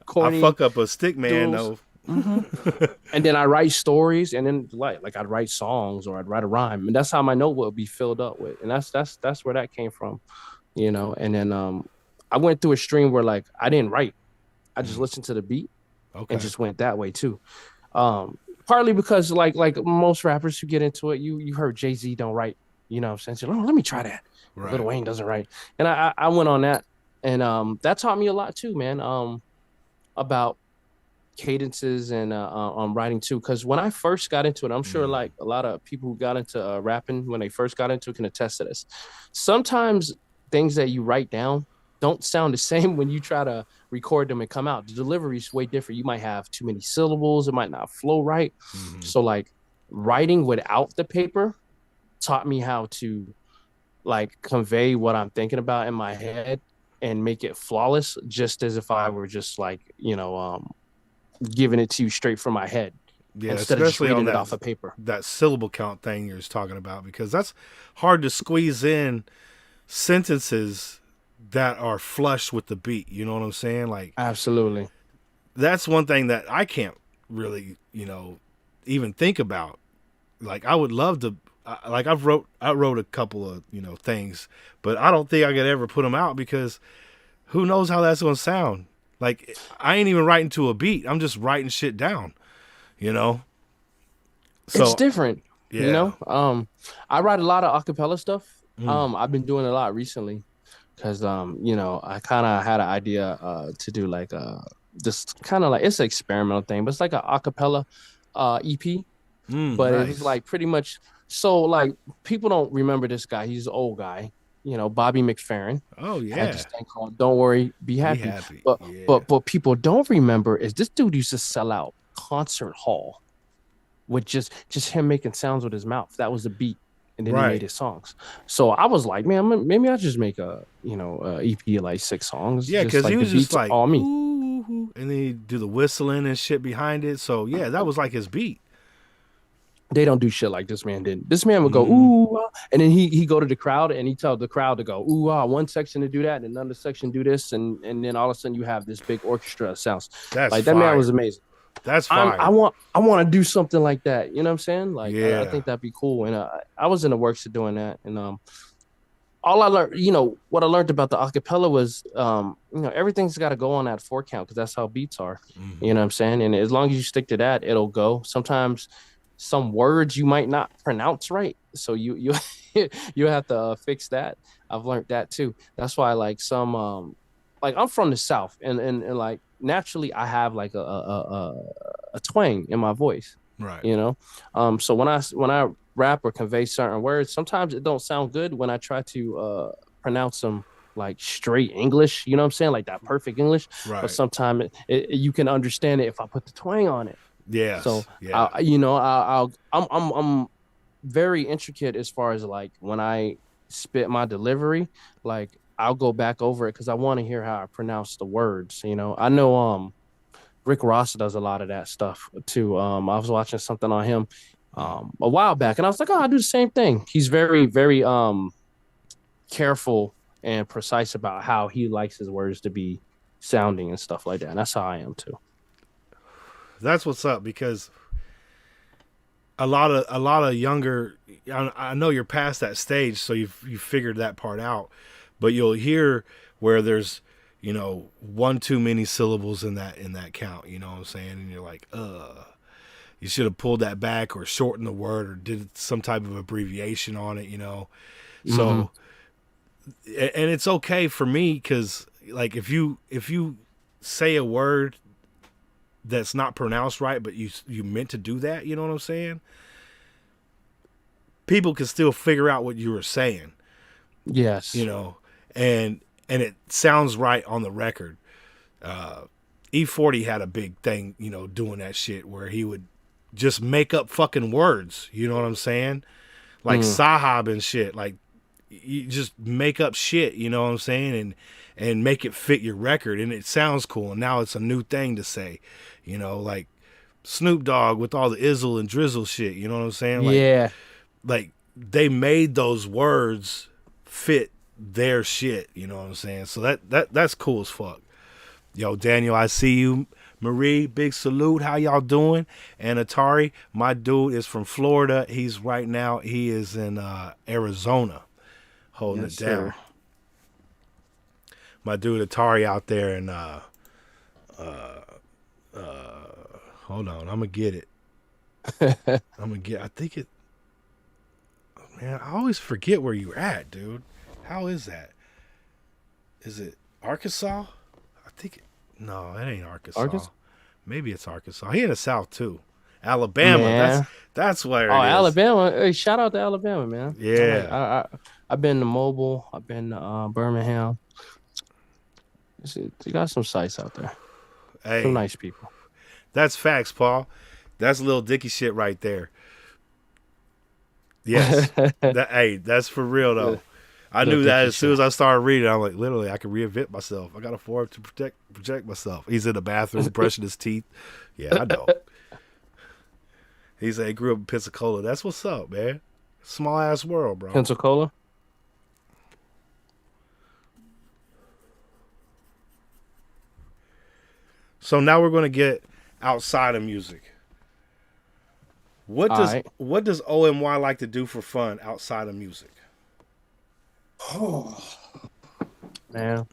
corny. I fuck up a stick man doodles. though. And then I write stories, and then like I'd write songs or I'd write a rhyme, and that's how my notebook would be filled up with. And that's where that came from, And then I went through a stream where like I didn't write. I just listened to the beat Okay. and just went that way too. Partly because like most rappers who get into it, you heard Jay-Z don't write, you know what I'm saying? So, oh, let me try that. Right. Lil Wayne doesn't write. And I went on that. And that taught me a lot too, man. About cadences and writing too. Because when I first got into it, I'm sure like a lot of people who got into rapping when they first got into it can attest to this. Sometimes things that you write down don't sound the same when you try to record them and come out. The delivery is way different. You might have too many syllables. It might not flow right. So like writing without the paper taught me how to like convey what I'm thinking about in my head and make it flawless, just as if I were just like, giving it to you straight from my head. Yeah, instead of just especially reading on it that, off of paper. that syllable count thing you're talking about, because that's hard to squeeze in sentences that are flush with the beat. You know what I'm saying? Like, Absolutely. that's one thing that I can't really, even think about. Like, I would love to, like, I wrote a couple of, things, but I don't think I could ever put them out because who knows how that's going to sound. Like, I ain't even writing to a beat. I'm just writing shit down, So, it's different, yeah. I write a lot of acapella stuff. I've been doing a lot recently because, I kind of had an idea to do like this kind of like, it's an experimental thing, but it's like an acapella EP. But Nice. it was like pretty much, so like people don't remember this guy. He's an old guy, Bobby McFerrin. Oh, Had yeah. this thing called "Don't Worry, Be Happy." Be happy. But Yeah. but people don't remember is this dude used to sell out concert hall with just him making sounds with his mouth. That was the beat, and then he Right. made his songs. So I was like, man, maybe I'll just make a EP of like 6 songs. Yeah, because like he was the just beats like, all me. ooh, and then he'd do the whistling and shit behind it. So, yeah, that was like his beat. They don't do shit like this man did. This man would go ooh, ah, and then he go to the crowd and he tell the crowd to go ooh, ah, one section to do that and another section do this, and then all of a sudden you have this big orchestra of sounds. That's like that man was amazing. That's fire. I want to do something like that. You know what I'm saying? Like Yeah. I think that'd be cool. And I was in the works of doing that. And all I learned, what I learned about the acapella was, everything's got to go on that 4 count because that's how beats are. You know what I'm saying? And as long as you stick to that, it'll go. Sometimes some words you might not pronounce right, so you you have to fix that. I've learned that too. That's why like some like I'm from the South, and like naturally I have like a twang in my voice, Right. So when I rap or convey certain words, sometimes it don't sound good when I try to pronounce them like straight English, you know what I'm saying, like that perfect English. Right. But sometimes you can understand it if I put the twang on it. Yes. So yeah. I'm very intricate as far as like when I spit my delivery, like I'll go back over it because I want to hear how I pronounce the words. I know Rick Ross does a lot of that stuff too. I was watching something on him a while back, and I was like, oh, I do the same thing. He's very, very careful and precise about how he likes his words to be sounding and stuff like that. And that's how I am too. That's what's up, because a lot of younger, I know you're past that stage, so you figured that part out, but you'll hear where there's one too many syllables in that count, you know what I'm saying, and you're like, you should have pulled that back or shortened the word or did some type of abbreviation on it, so and it's okay for me, because like if you say a word that's not pronounced right, but you meant to do that, you know what I'm saying? People can still figure out what you were saying. Yes. And it sounds right on the record. E40 had a big thing, doing that shit where he would just make up fucking words, you know what I'm saying? Like Sahab and shit. Like, you just make up shit, you know what I'm saying? And make it fit your record, and it sounds cool. And now it's a new thing to say, like Snoop Dogg with all the Izzle and Drizzle shit, you know what I'm saying? Like, yeah. Like, they made those words fit their shit, you know what I'm saying? So that's cool as fuck. Yo, Daniel, I see you. Marie, big salute. How y'all doing? And Atari, my dude is from Florida. He is in Arizona holding it down. Sir. My dude Atari out there in Hold on, I'm gonna get it. I think it. Man, I always forget where you're at, dude. How is that? Is it Arkansas? I think. No, that ain't Arkansas. Arkansas? Maybe it's Arkansas. He in the South too. Alabama. Man. That's where Oh, it is. Alabama. Hey, shout out to Alabama, man. Yeah. I've been to Mobile. I've been to Birmingham. You got some sites out there. Hey, Some nice people. that's facts, Paul. That's Lil Dicky shit right there. Yes. That's for real though. I knew that as soon as I started reading. I'm like, literally, I can reinvent myself. I got a form to project myself. He's in the bathroom brushing his teeth. Yeah, I know. He said he grew up in Pensacola. That's what's up, man. Small ass world, bro. Pensacola. So now we're gonna get outside of music. What does O.M.Y like to do for fun outside of music? Oh, man.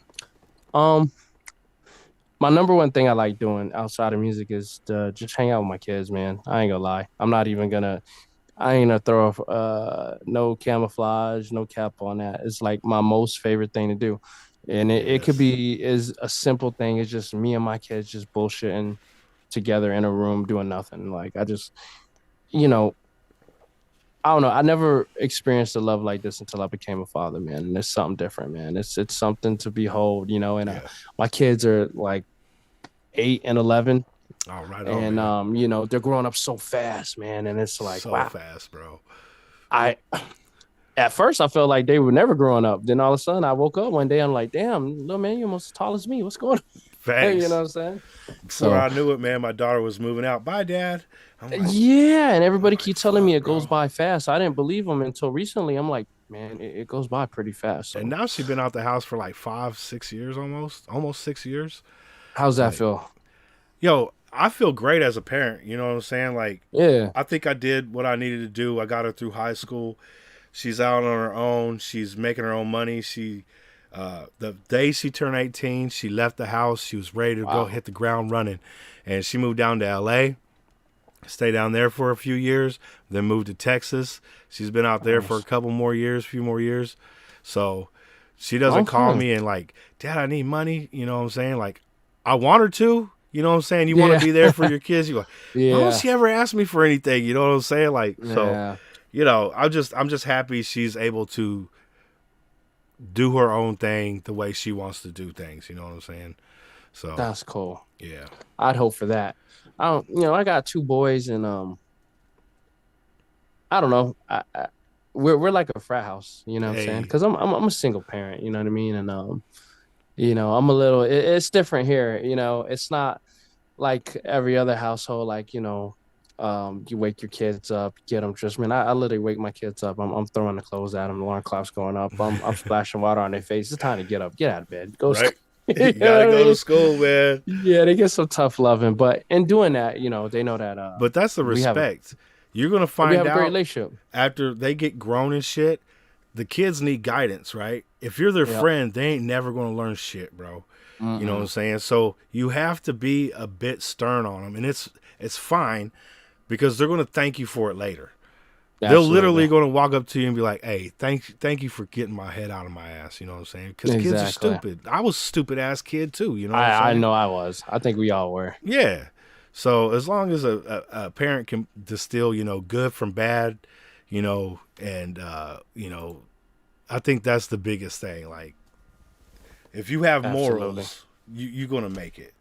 My number one thing I like doing outside of music is to just hang out with my kids, man. I ain't gonna lie. I ain't gonna throw no camouflage, no cap on that. It's like my most favorite thing to do. And it could be as a simple thing as just me and my kids just bullshitting together in a room doing nothing. Like I just, you know, I don't know. I never experienced a love like this until I became a father, man. And it's something different, man. It's something to behold, And my kids are like 8 and 11. All right, and they're growing up so fast, man. And it's like, so wow, fast, bro. At first I felt like they were never growing up. Then all of a sudden I woke up one day. I'm like, damn, little man, you're almost as tall as me. What's going on? Thanks. You know what I'm saying? Before I knew it, man, my daughter was moving out. Bye, Dad. I'm like, yeah, and everybody keeps telling me it goes by fast. I didn't believe them until recently. I'm like, man, it goes by pretty fast. So. And now she's been out the house for like 5-6 years almost 6 years. How's that feel? Yo, I feel great as a parent. You know what I'm saying? Like, yeah, I think I did what I needed to do. I got her through high school. She's out on her own. She's making her own money. The day she turned 18, she left the house. She was ready to go hit the ground running. And she moved down to L.A., stayed down there for a few years, then moved to Texas. She's been out there for a few more years. So she doesn't call me and like, Dad, I need money. You know what I'm saying? Like, I want her to. You know what I'm saying? You want to be there for your kids. You like, why don't she ever ask me for anything? You know what I'm saying? Like, so, I'm just happy she's able to do her own thing the way she wants to do things. You know what I'm saying? So that's cool. Yeah, I'd hope for that. I got 2 boys, and I don't know. We're like a frat house. You know what I'm saying? Because I'm a single parent. You know what I mean? And I'm a little. It's different here. It's not like every other household. Like you wake your kids up, get them dressed. Man, I literally wake my kids up. I'm throwing the clothes at them. The alarm clock's going up. I'm splashing water on their face. It's time to get up. Get out of bed. Go. Right. You gotta go to school, man. Yeah, they get some tough loving, but in doing that, they know that. But that's the respect. You're gonna find out a great relationship after they get grown and shit. The kids need guidance, right? If you're their friend, they ain't never gonna learn shit, bro. Mm-mm. You know what I'm saying? So you have to be a bit stern on them, and it's fine because they're gonna thank you for it later. Absolutely. They're literally going to walk up to you and be like, hey, thank you for getting my head out of my ass. You know what I'm saying? Because kids are stupid. I was a stupid ass kid too. You know what I'm saying? I know I was. I think we all were. Yeah. So as long as a parent can distill, good from bad, and, I think that's the biggest thing. Like, if you have morals, you're going to make it,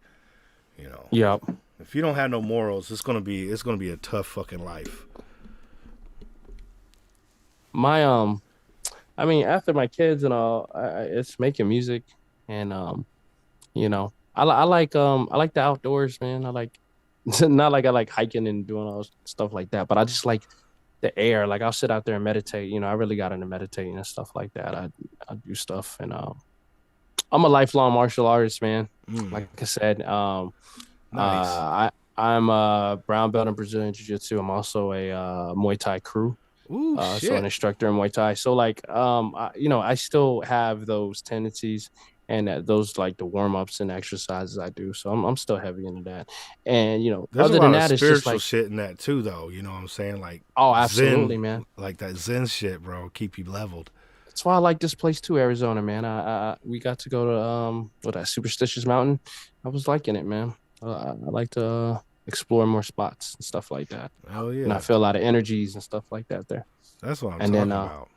Yep. If you don't have no morals, it's going to be a tough fucking life. After my kids and all, it's making music, and I like the outdoors, man. I like not like I like hiking and doing all stuff like that, but I just like the air. Like I'll sit out there and meditate. I really got into meditating and stuff like that. I do stuff, and I'm a lifelong martial artist, man. Like I said, nice. I'm a brown belt in Brazilian Jiu-Jitsu. I'm also a Muay Thai crew. Ooh, so an instructor in Muay Thai. So like, I still have those tendencies, and those like the warm ups and exercises I do. So I'm still heavy into that. And There's a other lot than of that, it's just spiritual like, shit in that too, though. You know what I'm saying? Like oh, absolutely, Zen, man. like that Zen shit, bro. Keep you leveled. That's why I like this place too, Arizona, man. We got to go to what that Superstitious Mountain. I was liking it, man. I like to explore more spots and stuff like that, Hell and I yeah. feel a lot of energies and stuff like that there. That's what I'm And then, talking about.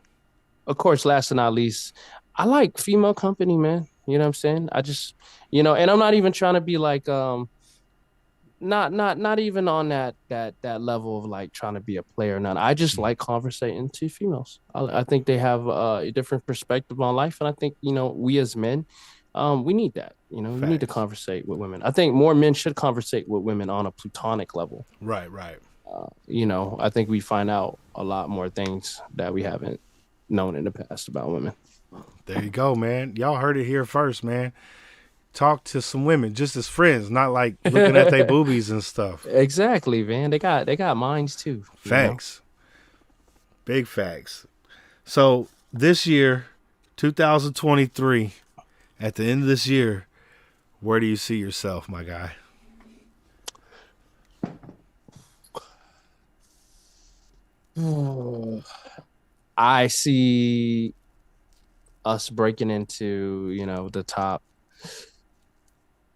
of course, last but not least, I like female company, man. You know what I'm saying? I just, and I'm not even trying to be like, not even on that level of like trying to be a player. None. I just like conversating to females. I think they have a different perspective on life, and I think we as men, we need that. We need to Facts. conversate with women. I think more men should conversate with women on a platonic level. Right, right. I think we find out a lot more things that we haven't known in the past about women. There you go, man. Y'all heard it here first, man. Talk to some women just as friends, not like looking at their boobies and stuff. Exactly, man. They got minds too. Facts. Big facts. So this year, 2023, at the end of this year, where do you see yourself, my guy? I see us breaking into, the top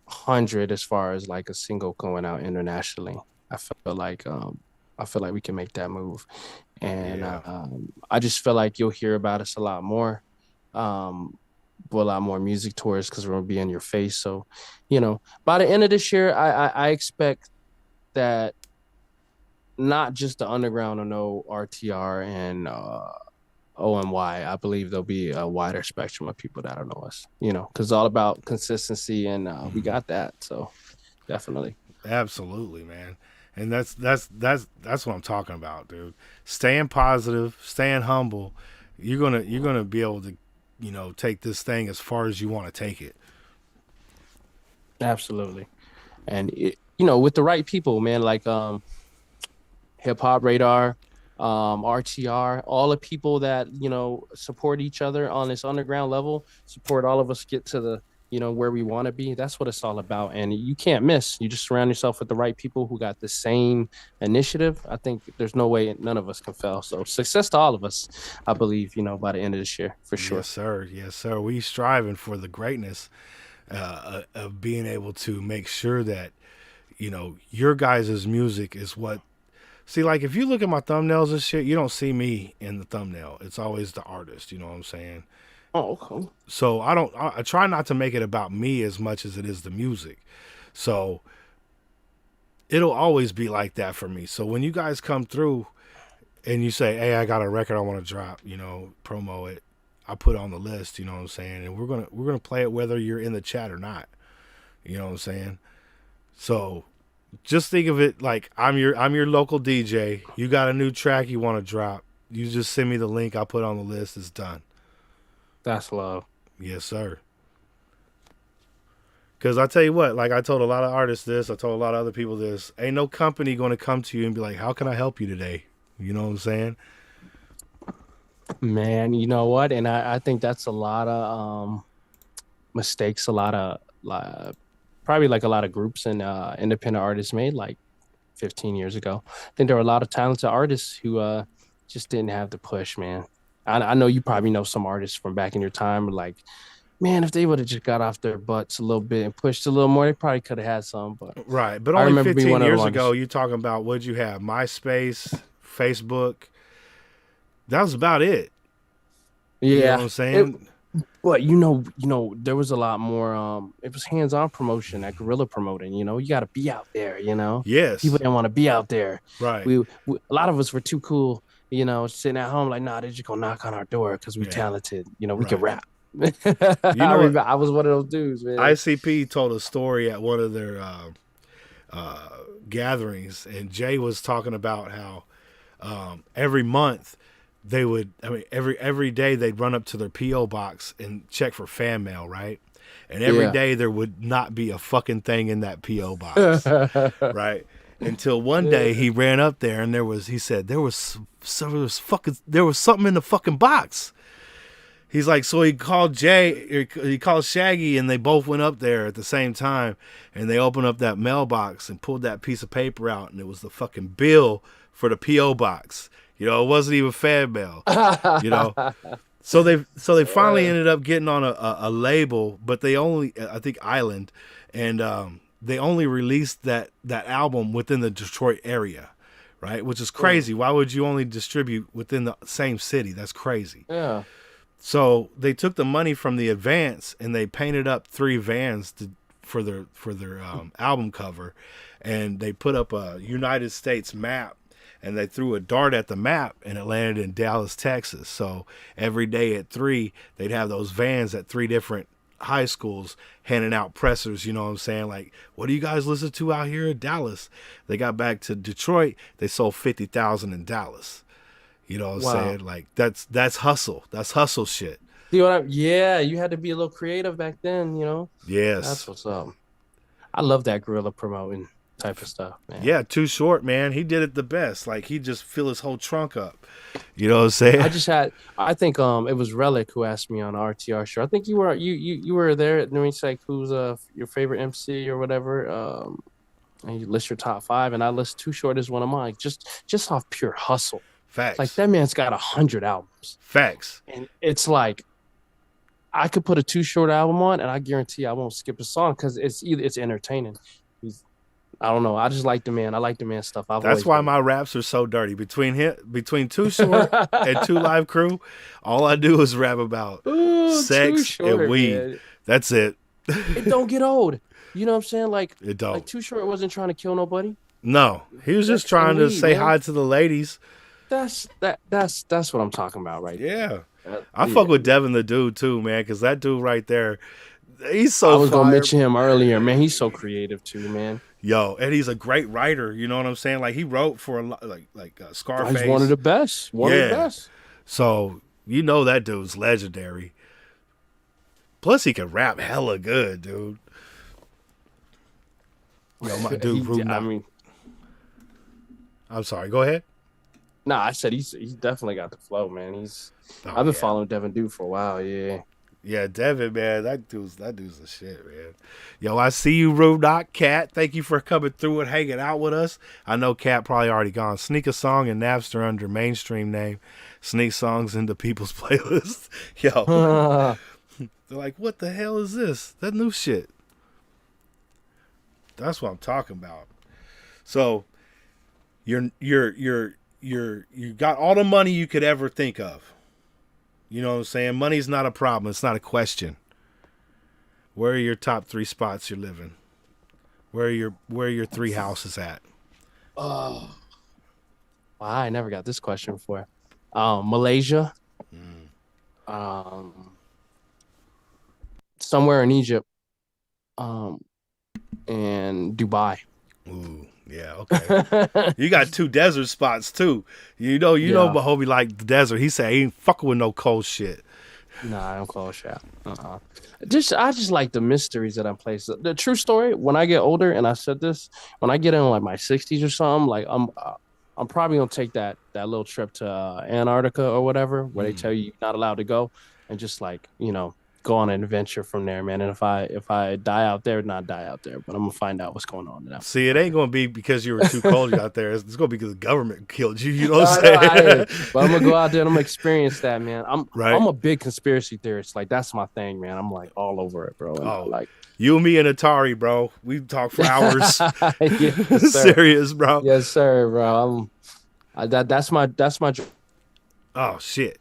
100 as far as like a single going out internationally. I feel like we can make that move, and Yeah. I just feel like you'll hear about us a lot more, a lot more music tours because we're gonna be in your face. So, by the end of this year, I expect that not just the underground will know RTR and O.M.Y. I believe there'll be a wider spectrum of people that don't know us, because it's all about consistency, and we got that. So definitely. Absolutely, man. And that's what I'm talking about, dude. Staying positive, staying humble. You're gonna be able to, take this thing as far as you want to take it. Absolutely. And with the right people, man, like Hip Hop Radar, RTR, all the people that support each other on this underground level, support all of us get to the where we want to be. That's what it's all about, and you can't miss. You just surround yourself with the right people who got the same initiative. I think there's no way none of us can fail. So success to all of us, I believe. By the end of this year, for sure. Yes, sir. Yes, sir. We striving for the greatness of being able to make sure that your guys' music is what. See, like if you look at my thumbnails and shit, you don't see me in the thumbnail. It's always the artist. You know what I'm saying? Oh, okay. So I try not to make it about me as much as it is the music. So it'll always be like that for me. So when you guys come through and you say, "Hey, I got a record I want to drop," promo it, I put it on the list, you know what I'm saying? And we're going to play it whether you're in the chat or not. You know what I'm saying? So just think of it like I'm your local DJ. You got a new track you want to drop. You just send me the link, I'll put it on the list, it's done. That's love. Yes, sir. Because I tell you what, like I told a lot of artists this, I told a lot of other people this, ain't no company going to come to you and be like, "How can I help you today?" You know what I'm saying? Man, you know what? And I think that's a lot of mistakes, a lot of probably like a lot of groups and independent artists made like 15 years ago. I think there were a lot of talented artists who just didn't have the push, man. I know you probably know some artists from back in your time, like, man, if they would have just got off their butts a little bit and pushed a little more, they probably could have had some. But right, but I only remember being 15 one of the years ones. ago, you talking about what'd you have? MySpace, Facebook. That was about it. Yeah, You know what I'm saying? But there was a lot more. It was hands-on promotion, that guerrilla promoting. You got to be out there. Yes. People didn't want to be out there. Right. We a lot of us were too cool. Sitting at home like, nah, they're just gonna knock on our door because we're talented. We can rap. I was one of those dudes, man. ICP told a story at one of their gatherings, and Jay was talking about how every month they would, every day they'd run up to their P.O. box and check for fan mail, right? And every day there would not be a fucking thing in that P.O. box, right? Until one day he ran up there and he said there was something in the fucking box. He's like, so he called he called Shaggy, and they both went up there at the same time, and they opened up that mailbox and pulled that piece of paper out, and it was the fucking bill for the PO box. You know, it wasn't even fan mail. You know, so they finally ended up getting on a label, but they only, I think, Island, and they only released that album within the Detroit area, right? Which is crazy. Why would you only distribute within the same city? That's crazy. Yeah. So they took the money from the advance and they painted up 3 vans for their album cover, and they put up a United States map, and they threw a dart at the map, and it landed in Dallas, Texas. So every day at 3, they'd have those vans at 3 different high schools handing out pressers, you know what I'm saying? Like, what do you guys listen to out here in Dallas? They got back to Detroit, they sold 50,000 in Dallas. You know what I'm saying? Like, that's hustle. That's hustle shit. See what yeah, you had to be a little creative back then, you know? Yes. That's what's up. I love that guerrilla promoting type of stuff, man. Yeah, Too Short, man. He did it the best. Like, he just fill his whole trunk up. You know what I'm saying? I think it was Relic who asked me on the RTR show. I think you were there, and he's like, who's your favorite MC or whatever. And you list your top 5, and I list Too Short as one of mine, just off pure hustle. Facts. Like, that man's got 100 albums. Facts. And it's like, I could put a Too Short album on, and I guarantee I won't skip a song because it's entertaining. I don't know. I just like the man. I like the man stuff. That's why my raps are so dirty. Between Too Short and 2 Live Crew, all I do is rap about sex and weed. Man. That's it. It don't get old. You know what I'm saying? Like, it don't. Like, Too Short wasn't trying to kill nobody. No, he was just trying to say hi to the ladies. That's what I'm talking about, right? Yeah, I fuck with Devin the Dude too, man, because that dude right there, he's so. I was gonna mention him earlier, man. He's so creative too, man. Yo, and he's a great writer. You know what I'm saying? Like, he wrote for a lot, like Scarface. He's one of the best. One of the best. So you know that dude's legendary. Plus, he can rap hella good, dude. Yo, my dude, I'm sorry. Go ahead. Nah, I said he's definitely got the flow, man. I've been following Devin Dude for a while, yeah. Yeah, Devin, man, that dude's the shit, man. Yo, I see you, Rudok. Cat, thank you for coming through and hanging out with us. I know Cat probably already gone. Sneak a song in Napster under mainstream name. Sneak songs into people's playlists. Yo, they're like, what the hell is this? That new shit. That's what I'm talking about. So, you got all the money you could ever think of. You know what I'm saying? Money's not a problem. It's not a question. Where are your top 3 spots you're living? Where are your 3 houses at? Oh, I never got this question before. Malaysia. Somewhere in Egypt. And Dubai. Ooh, yeah, okay. You got 2 desert spots too. You know, but Hobie like the desert. He said he ain't fucking with no cold shit. Nah, I don't cold shit. I just like the mysteries that I'm placed. The true story, when I get older, and I said this, when I get in like my 60s or something, like I'm probably gonna take that little trip to Antarctica or whatever, where they tell you you're not allowed to go, and just like, you know, go on an adventure from there, man. And if I die out there, not die out there, but I'm gonna find out what's going on. See, it ain't gonna be because you were too cold out there. It's gonna be because the government killed you. You know what I'm saying? But I'm gonna go out there and I'm gonna experience that, man. I'm a big conspiracy theorist. Like, that's my thing, man. I'm like all over it, bro. And like, you and me and Atari, bro. We talk for hours. Yes, Serious, bro. Yes, sir, bro. That's my. Oh shit.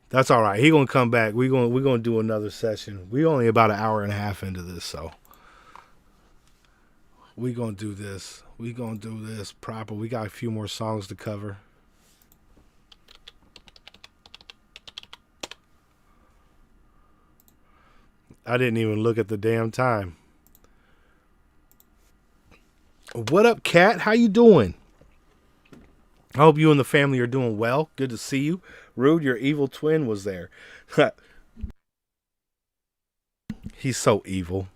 That's all right. He gonna come back. We're gonna do another session. We only about an hour and a half into this, so we gonna do this. We gonna do this proper. We got a few more songs to cover. I didn't even look at the damn time. What up, Cat? How you doing? I hope you and the family are doing well. Good to see you. Rude, your evil twin was there. He's so evil.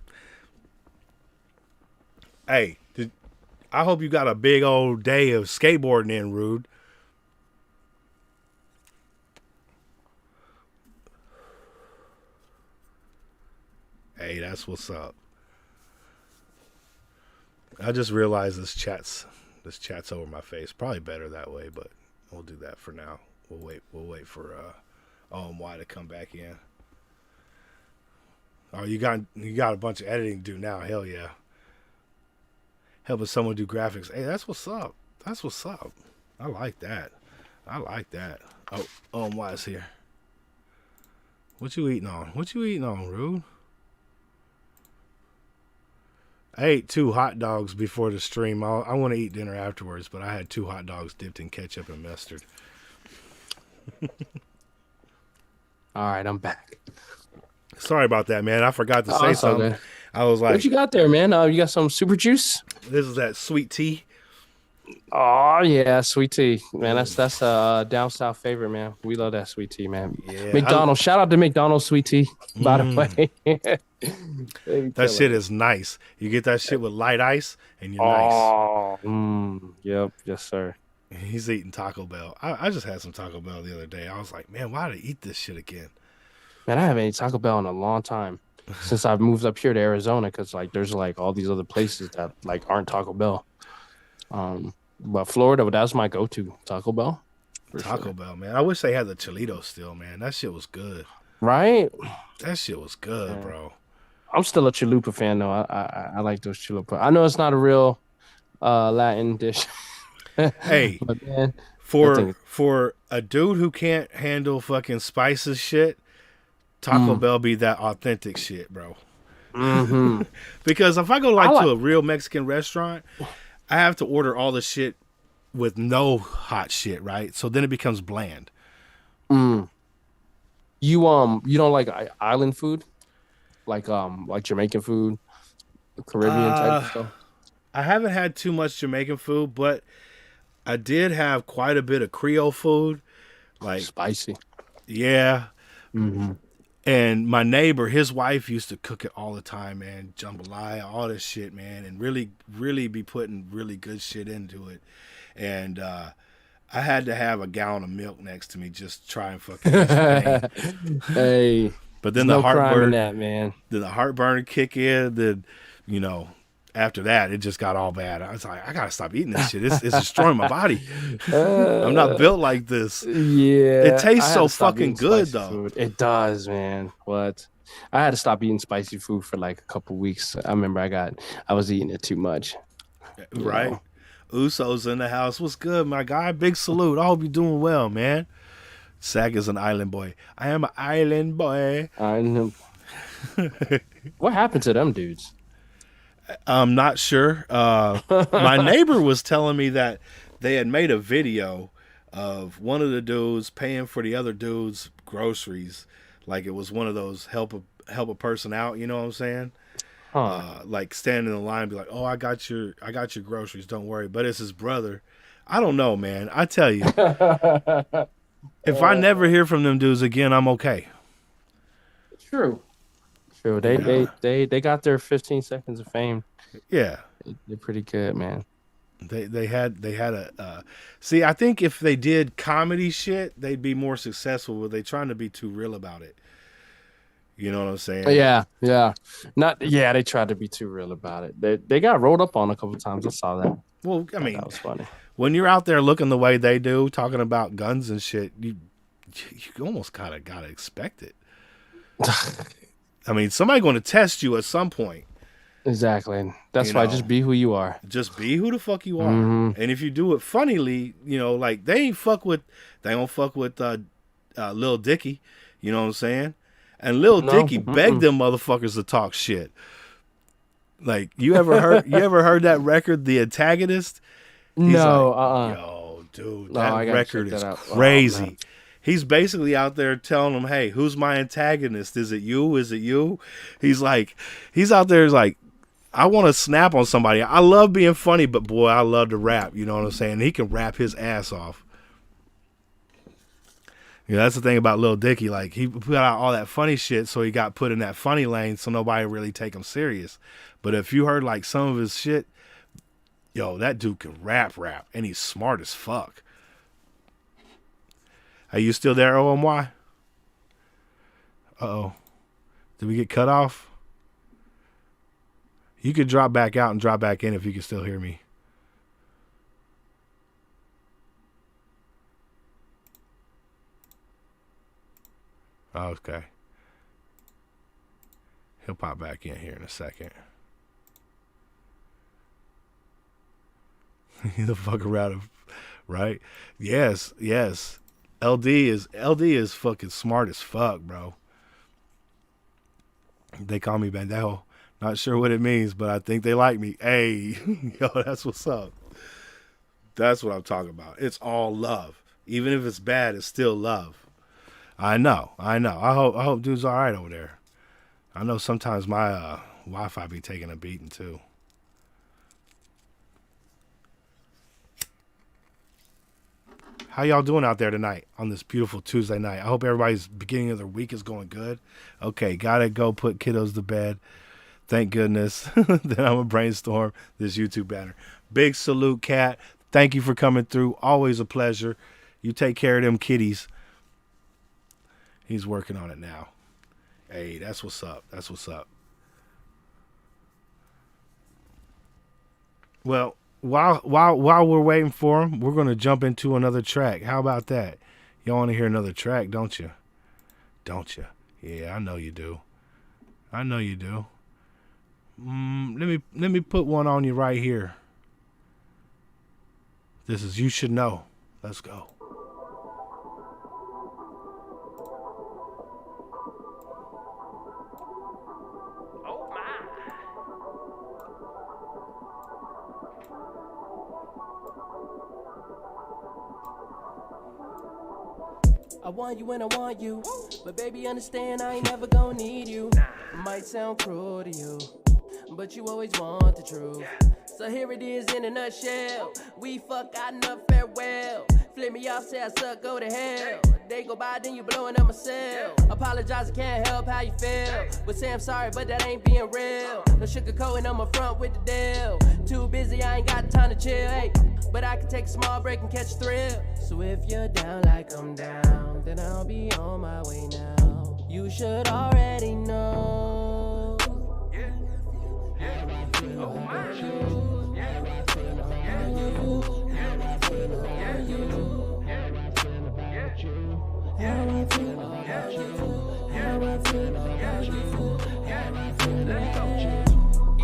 Hey, I hope you got a big old day of skateboarding in, Rude. That's what's up. I just realized this chat's over my face. Probably better that way, but we'll do that for now. We'll wait for O.M.Y to come back in. Oh, you got a bunch of editing to do now. Hell yeah. Helping someone do graphics. Hey, that's what's up. That's what's up. I like that. Oh, O.M.Y's here. What you eating on? Rude? I ate 2 hot dogs before the stream. I want to eat dinner afterwards, but I had 2 hot dogs dipped in ketchup and mustard. All right, I'm back. Sorry about that, man. I forgot to say it's all something. good. I was like, What you got there, man? You got some super juice? this is that sweet tea. Oh yeah, sweet tea, man. That's a down south favorite, man. We love that sweet tea, man. Yeah, McDonald's. Shout out to McDonald's sweet tea, by the way. That shit is nice. You get that shit with light ice, and you're nice. Oh, yep, yes, sir. He's eating Taco Bell. I just had some Taco Bell the other day. I was like, man, why did I eat this shit again? Man, I haven't eaten Taco Bell in a long time since I've moved up here to Arizona, because like there's like all these other places that like aren't Taco Bell. But Florida, that was my go-to, Taco Bell. Taco Bell, man. I wish they had the Cholitos still, man. That shit was good. Right? That shit was good, bro. I'm still a chalupa fan, though. I like those chalupa. I know it's not a real Latin dish. Hey, but man, for a dude who can't handle fucking spices shit, Taco Bell be that authentic shit, bro. Mm-hmm. Because if I go to a real Mexican restaurant, I have to order all the shit with no hot shit, right? So then it becomes bland. You don't like island food, like Jamaican food, Caribbean type of stuff? I haven't had too much Jamaican food, but I did have quite a bit of Creole food, like spicy. Yeah. Mm-hmm. And my neighbor, his wife used to cook it all the time, man. Jambalaya, all this shit, man. And really, really be putting really good shit into it. And I had to have a gallon of milk next to me just to try and fucking Hey. But then the heartburn, man. Then the heartburn kick in. Then, after that, it just got all bad. I was like, I gotta stop eating this shit. It's destroying my body. I'm not built like this. Yeah, it tastes so fucking good though. Food. It does, man. What? I had to stop eating spicy food for like a couple weeks. I remember I was eating it too much. Right. Uso's in the house. What's good, my guy? Big salute. I hope you're doing well, man. Sag is an island boy. I am an island boy. I know. What happened to them dudes? I'm not sure. My neighbor was telling me that they had made a video of one of the dudes paying for the other dude's groceries, like it was one of those help a person out. You know what I'm saying? Huh. Like standing in the line, and be like, "Oh, I got your groceries. Don't worry." But it's his brother. I don't know, man. I tell you, if I never hear from them dudes again, I'm okay. True. They got their 15 seconds of fame. Yeah, they're pretty good, man. They had a see. I think if they did comedy shit, they'd be more successful. But they trying to be too real about it. You know what I'm saying? Yeah. They tried to be too real about it. They got rolled up on a couple times. I saw that. Well, I mean, that was funny. When you're out there looking the way they do, talking about guns and shit, you almost kind of gotta expect it. I mean, somebody's going to test you at some point. Exactly. That's why just be who you are. Just be who the fuck you are. Mm-hmm. And if you do it funnily, like they don't fuck with Lil Dicky. You know what I'm saying? And Lil Dicky begged them motherfuckers to talk shit. Like you ever heard that record, The Antagonist? He's Yo, dude, that record is crazy. Oh, he's basically out there telling them, "Hey, who's my antagonist? Is it you? Is it you?" He's out there like, I want to snap on somebody. I love being funny, but boy, I love to rap. You know what I'm saying? He can rap his ass off. That's the thing about Lil Dicky. Like, he put out all that funny shit, so he got put in that funny lane, so nobody really take him serious. But if you heard like some of his shit, that dude can rap, and he's smart as fuck. Are you still there, O.M.Y? Uh-oh. Did we get cut off? You could drop back out and drop back in if you can still hear me. Okay. He'll pop back in here in a second. The fuck around, right? Yes. LD is fucking smart as fuck, bro. They call me Bandejo. Not sure what it means, but I think they like me. Hey, yo, that's what's up. That's what I'm talking about. It's all love. Even if it's bad, it's still love. I know. I hope dude's all right over there. I know sometimes my Wi-Fi be taking a beating too. How y'all doing out there tonight on this beautiful Tuesday night? I hope everybody's beginning of their week is going good. Okay, gotta go put kiddos to bed. Thank goodness. Then I'm gonna brainstorm this YouTube banner. Big salute, Cat. Thank you for coming through. Always a pleasure. You take care of them kitties. He's working on it now. Hey, that's what's up. That's what's up. Well, while we're waiting for him, we're gonna jump into another track. How about that? Y'all want to hear another track, don't you? Don't you? Yeah, I know you do. I know you do. Let me put one on you right here. This is You Should Know. Let's go. I want you when I want you, but baby understand I ain't never gonna need you. Might sound cruel to you, but you always want the truth. So here it is in a nutshell. We fuck out enough farewell. Flip me off, say I suck, go to hell. Day go by, then you blowing up my cell. Apologize, I can't help how you feel. Would say I'm sorry, but that ain't being real. No sugarcoating on my front with the deal. Too busy, I ain't got time to chill, hey. But I can take a small break and catch a thrill. So if you're down like I'm down, then I'll be on my way now. You should already know. How I feel about you. How I feel about you. How I feel about you. How I feel about you. How I feel about you. How I feel about you. How I feel about you.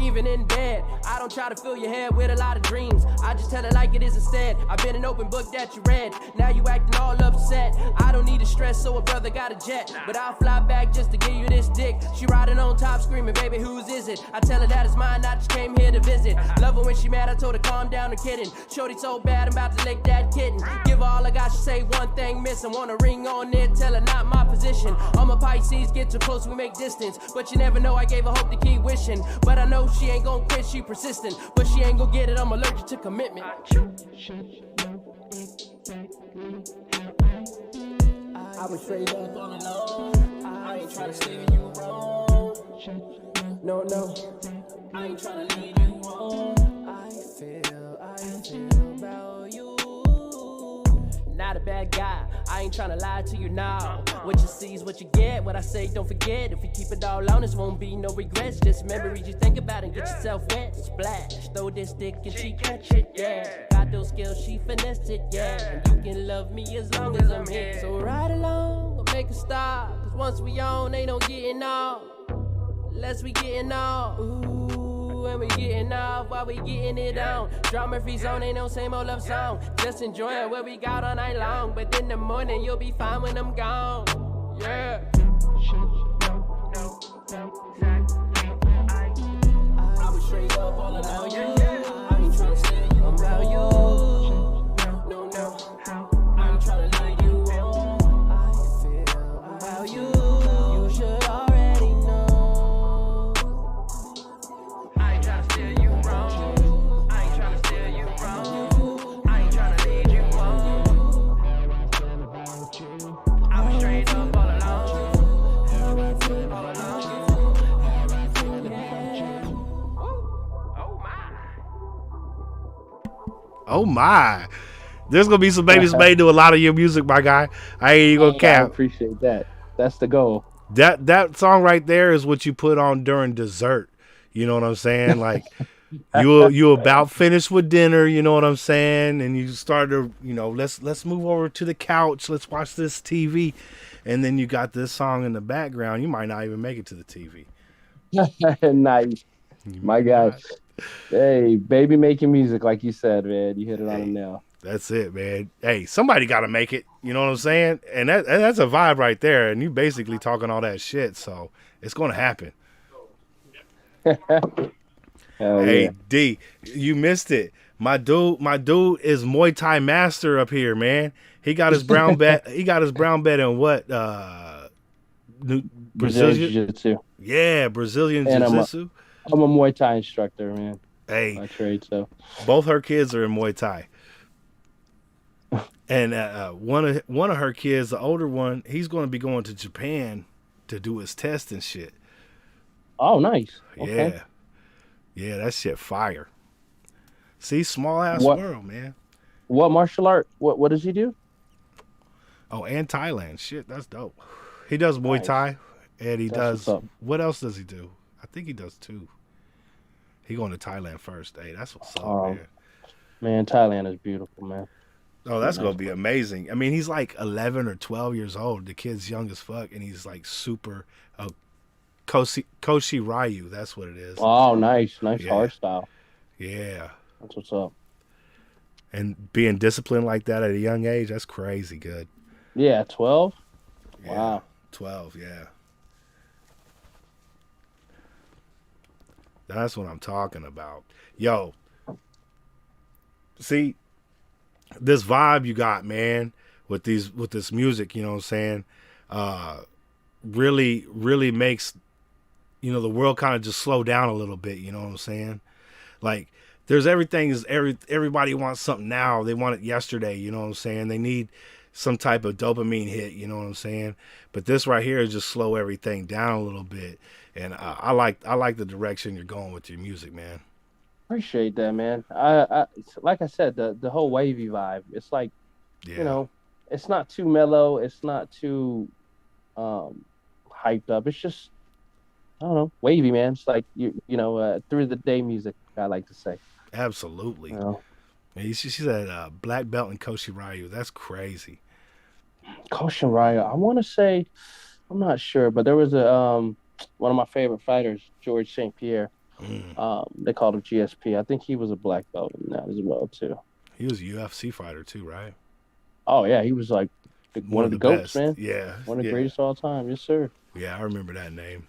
Even in bed, I don't try to fill your head with a lot of dreams. I just tell it like it is instead. I've been an open book that you read. Now you acting all upset. I don't need to stress, so a brother got a jet. But I'll fly back just to give you this dick. She riding on top screaming, baby, whose is it? I tell her that it's mine, I just came here to visit. Love her when she mad, I told her calm down, I'm kidding. Shorty so bad, I'm about to lick that kitten. Give her all I got, she say one thing missing. Want a ring on it, tell her not my position. I'm a Pisces, get too close, we make distance. But you never know, I gave her hope to keep wishing. But I know she ain't gon' quit, she persistent. But she ain't gon' get it, I'm allergic to commitment. I was straight up all alone. I ain't tryna steer you wrong. No, I ain't tryna lead you on. I feel about you. Not a bad guy, I ain't tryna lie to you now. What you see is what you get, what I say don't forget. If we keep it all honest, won't be no regrets. Just memories you think about and get yourself wet. Splash, throw this stick and she catch it, yeah. Got those skills, she finessed it, yeah. And you can love me as long as I'm here. So ride along, or make a stop. Cause once we on, ain't no getting off. Unless we getting off. Ooh, and we getting off while we getting it on. Drama free zone, ain't no same old love song. Just enjoying what we got all night long. But in the morning, you'll be fine when I'm gone. Yeah. I was straight up all about you. I ain't tryna steer you about you. No, I ain't tryna lead you on. I feel about you. You should already know. I ain't tryna steer you wrong. I ain't tryna steer you wrong. I ain't tryna lead you on. I was straight up all alone. How I feel all alone. How I feel about you. Oh my. There's gonna be some babies made to a lot of your music, my guy. I ain't even gonna I cap. appreciate that. That's the goal. That song right there is what you put on during dessert. You know what I'm saying? Like you about finished with dinner, you know what I'm saying? And you start to, let's move over to the couch, let's watch this TV. And then you got this song in the background, you might not even make it to the TV. Nice. You My might God. not. Hey, baby making music, like you said, man. You hit it on the Hey, nail. that's it, man. Hey, somebody got to make it. You know what I'm saying? And that's a vibe right there. And you basically talking all that shit, so it's gonna happen. Hell Hey yeah. D, you missed it. My dude is Muay Thai master up here, man. He got his brown belt. He got his brown belt in what? Brazilian Brazilian. Jiu-Jitsu. Yeah, Brazilian And Jiu-Jitsu. I'm a Muay Thai instructor, man, Hey, by trade. So both her kids are in Muay Thai. And one of her kids, the older one, he's going to be going to Japan to do his test and shit. oh nice. Okay. Yeah, yeah, that shit fire. See, small ass What world, man. what martial art? What does he do? Oh, and Thailand, shit, that's dope. He does Muay Nice. Thai, and he That's what's does. up. What else does he do? I think he does too. He going to Thailand first. Hey, that's what's up, Um, man. Man, Thailand is beautiful, man. Oh, that's gonna Nice. be amazing. I mean, he's like 11 or 12 years old. The kid's young as fuck, and he's like super. Koshi Ryu, that's what it is. Oh, nice Yeah, hard style. yeah. That's what's up. And being disciplined like that at a young age, that's crazy good. Yeah, 12. Yeah, Wow. 12. Yeah, that's what I'm talking about. Yo, see this vibe you got, man, with this music. You know what I'm saying? Uh, really makes the world kind of just slow down a little bit. You know what I'm saying? Like there's everybody wants something now. They want it yesterday. You know what I'm saying? They need some type of dopamine hit. You know what I'm saying? But this right here is just slow everything down a little bit. And I like the direction you're going with your music, man. Appreciate that, man. Like I said, the whole wavy vibe. It's like, you Yeah, know, it's not too mellow. It's not too um hyped up. It's just, I don't know, wavy, man. It's like through the day music, I like to say. absolutely. You know, And she said black belt in Koshi Ryu. That's crazy. Koshin Raya. I want to say, I'm not sure, but there was a one of my favorite fighters, George St. Pierre. Mm. They called him GSP. I think he was a black belt in that as well too. He was a UFC fighter too, right? Oh yeah, he was like One one of of the the goats, best. man. Yeah, One of the yeah, greatest of all time. Yes, sir. yeah. I remember that name.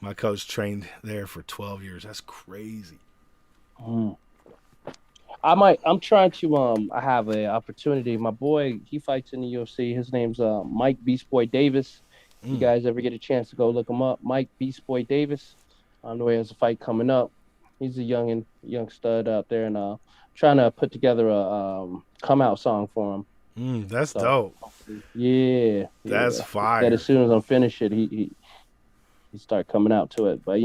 My coach trained there for 12 years. That's crazy. Mm. I'm trying to I have an opportunity. My boy, he fights in the UFC. His name's Mike Beast Boy Davis. If you Mm. guys ever get a chance to go look him up, Mike Beast Boy Davis. I know he has a fight coming up. He's a young stud out there, and trying to put together a come out song for him. That's So dope. yeah, That's yeah. He said as fire. soon as I'm finished it, he start coming out to it. But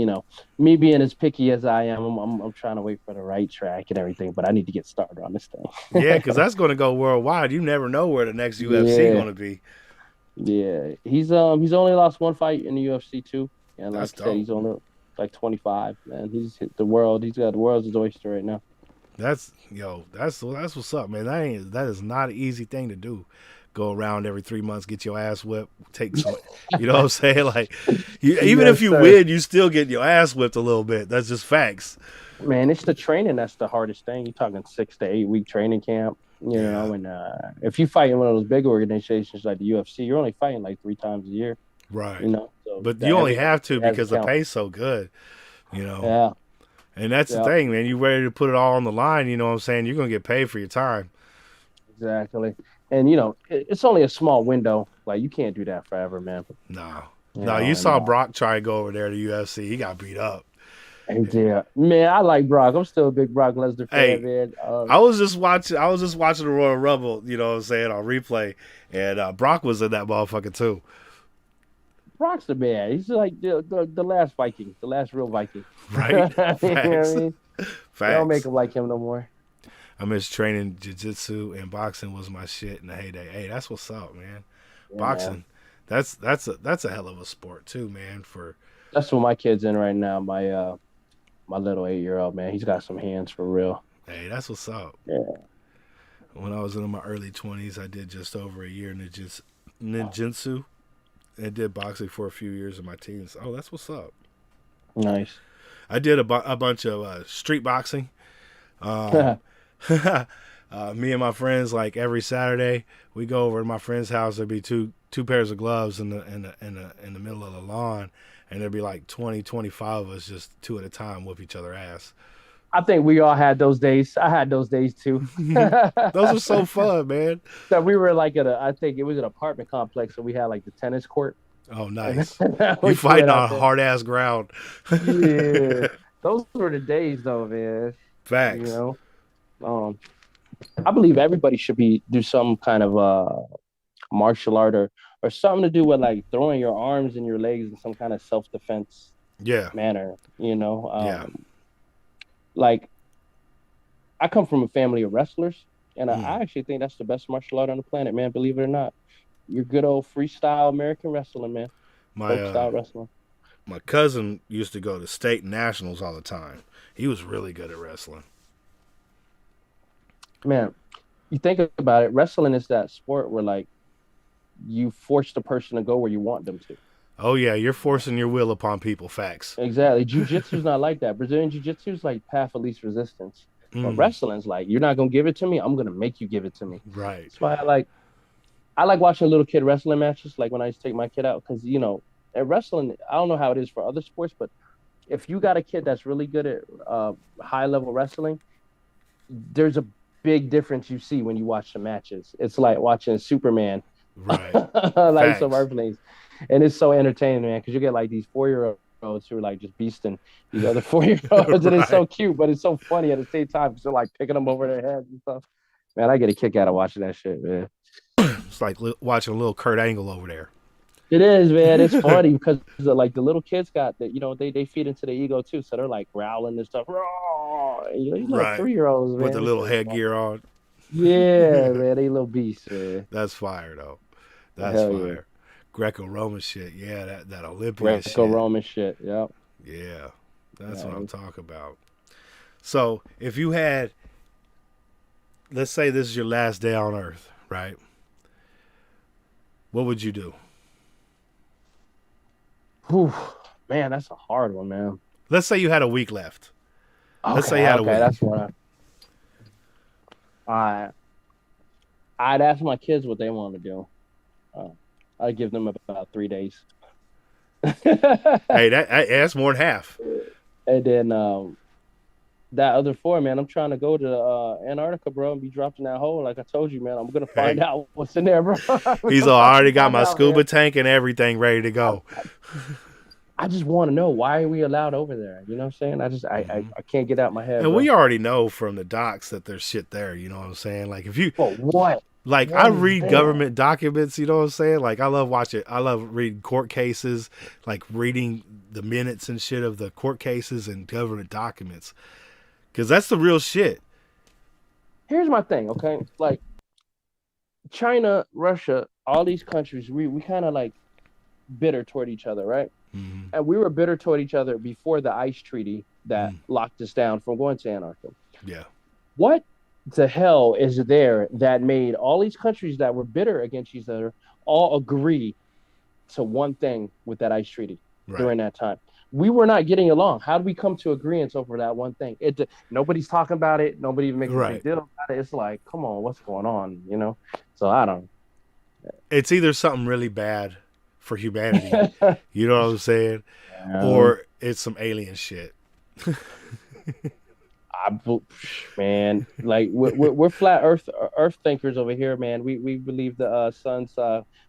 me being as picky as I am, I'm trying to wait for the right track and everything. But I need to get started on this thing. Yeah, because that's going to go worldwide. You never know where the next UFC Yeah, going to be. yeah. He's only lost one fight in the UFC too, and That's like I said, dope. he's only like 25. Man, he's hit the world. He's got the world's his oyster right now. That's what's up, man. That is not an easy thing to do. Go around every 3 months, get your ass whipped, take some. You know what I'm saying? Like, even if Yes, you sir. win, you still get your ass whipped a little bit. That's just facts. Man, it's the training that's the hardest thing. You're talking 6 to 8 week training camp, Yeah, and if you fight in one of those big organizations like the UFC, you're only fighting like 3 times a year, right. so But that you only every have to has a because the count. pay's so good. You know, Yeah, and that's the yeah, thing, man. You ready to put it all on the line? You know what I'm saying? You're gonna get paid for your time. exactly. And it's only a small window. Like you can't do that forever, man. No, You no. know, You and saw Brock try to go over there to UFC. He got beat up. yeah, man, I like Brock. I'm still a big Brock Lesnar fan, Hey, man. I was just watching the Royal Rumble, you know what I'm saying, on replay, and Brock was in that motherfucker too. Brock's the man. He's like the last Viking, the last real Viking. You Right? know what I Facts. mean? They don't make Facts. him like him no more. I miss training jiu-jitsu, and boxing was my shit in the heyday. Hey, that's what's up, man. Yeah, man. Boxing, that's a hell of a sport too, man. For That's what my kid's in right now. my little 8-year-old, man. He's got some hands for real. Hey, that's what's up. Yeah. When I was in my early 20s, I did just over a year ninjutsu and did boxing for a few years in my teens. Oh, that's what's up. Nice. I did a bunch of street boxing. Me and my friends, like every Saturday, we go over to my friend's house. There'd be two pairs of gloves in the middle of the lawn, and there'd be like 20, 25 of us, just two at a time, whoop each other ass. I think we all had those days. I had those days too. Those are so fun, man. So we were like I think it was an apartment complex, so we had like the tennis court. Oh, nice. We You fighting played out on there. hard ass ground. Yeah, those were the days, though, man. Facts. You know, I believe everybody should do some kind of martial art or something to do with like throwing your arms and your legs in some kind of self defense Yeah. manner. You know, Yeah. like I come from a family of wrestlers, and I actually think that's the best martial art on the planet, man. Believe it or not, your good old freestyle American wrestling, man. Folk style wrestling. My cousin used to go to state nationals all the time. He was really good at wrestling. Man, you think about it, wrestling is that sport where like you force the person to go where you want them to. Oh yeah, you're forcing your will upon people. Facts. Exactly. Jiu-jitsu's not like that. Brazilian jiu-jitsu is like path of least resistance. But wrestling's like, you're not gonna give it to me, I'm gonna make you give it to me. Right. That's why I like watching little kid wrestling matches, like when I used to take my kid out, because you know, at wrestling, I don't know how it is for other sports, but if you got a kid that's really good at high level wrestling, there's a big difference you see when you watch the matches. It's like watching Superman, Right. like some airplanes, and it's so entertaining, man, because you get like these 4-year-olds who are like just beasting these other 4-year-olds, and it's so cute, but it's so funny at the same time because they're like picking them over their heads and stuff. Man, I get a kick out of watching that shit, man. It's like watching a little Kurt Angle over there. It is, man. It's funny because like the little kids got that, you know, they feed into the ego too, so they're like growling and stuff. And, you know, these like 3-year-olds, man, with the little headgear on. Yeah, man, they little beasts, man. That's fire though. That's Hell fire. yeah. Greco-Roman shit. Yeah, that Olympian shit. Greco-Roman shit. Yep. Yeah, that's what I'm talking about. So if you had, let's say this is your last day on Earth, right? What would you do? Whew. Man, that's a hard one, man. Let's say you had a week left. Okay, Let's say you had a week. That's what I'd ask my kids what they want to do. I'd give them about 3 days. Hey, that's more than half. And then that other 4, man, I'm trying to go to Antarctica, bro, and be dropped in that hole. Like I told you, man, I'm gonna find out what's in there, bro. He's already got my scuba tank and everything ready to go. I just want to know, why are we allowed over there? You know what I'm saying? I can't get out my head. And bro. we already know from the docs that there's shit there. You know what I'm saying? Like if you, but what? Like what I read government documents. You know what I'm saying? Like I love watching. I love reading court cases. Like reading the minutes and shit of the court cases and government documents. Because that's the real shit. Here's my thing, okay? Like China, Russia, all these countries, we kind of like bitter toward each other, right? Mm-hmm. And we were bitter toward each other before the ice treaty that locked us down from going to Antarctica. Yeah. What the hell is there that made all these countries that were bitter against each other all agree to one thing with that ice treaty during that time? We were not getting along. How did we come to agreements over that one thing? Nobody's talking about it. Nobody even makes a big deal about it. It's like, come on, what's going on? You know? So I don't know. It's either something really bad for humanity, you know what I'm saying? Or it's some alien shit. Man, like we're flat earth thinkers over here, man. We believe the suns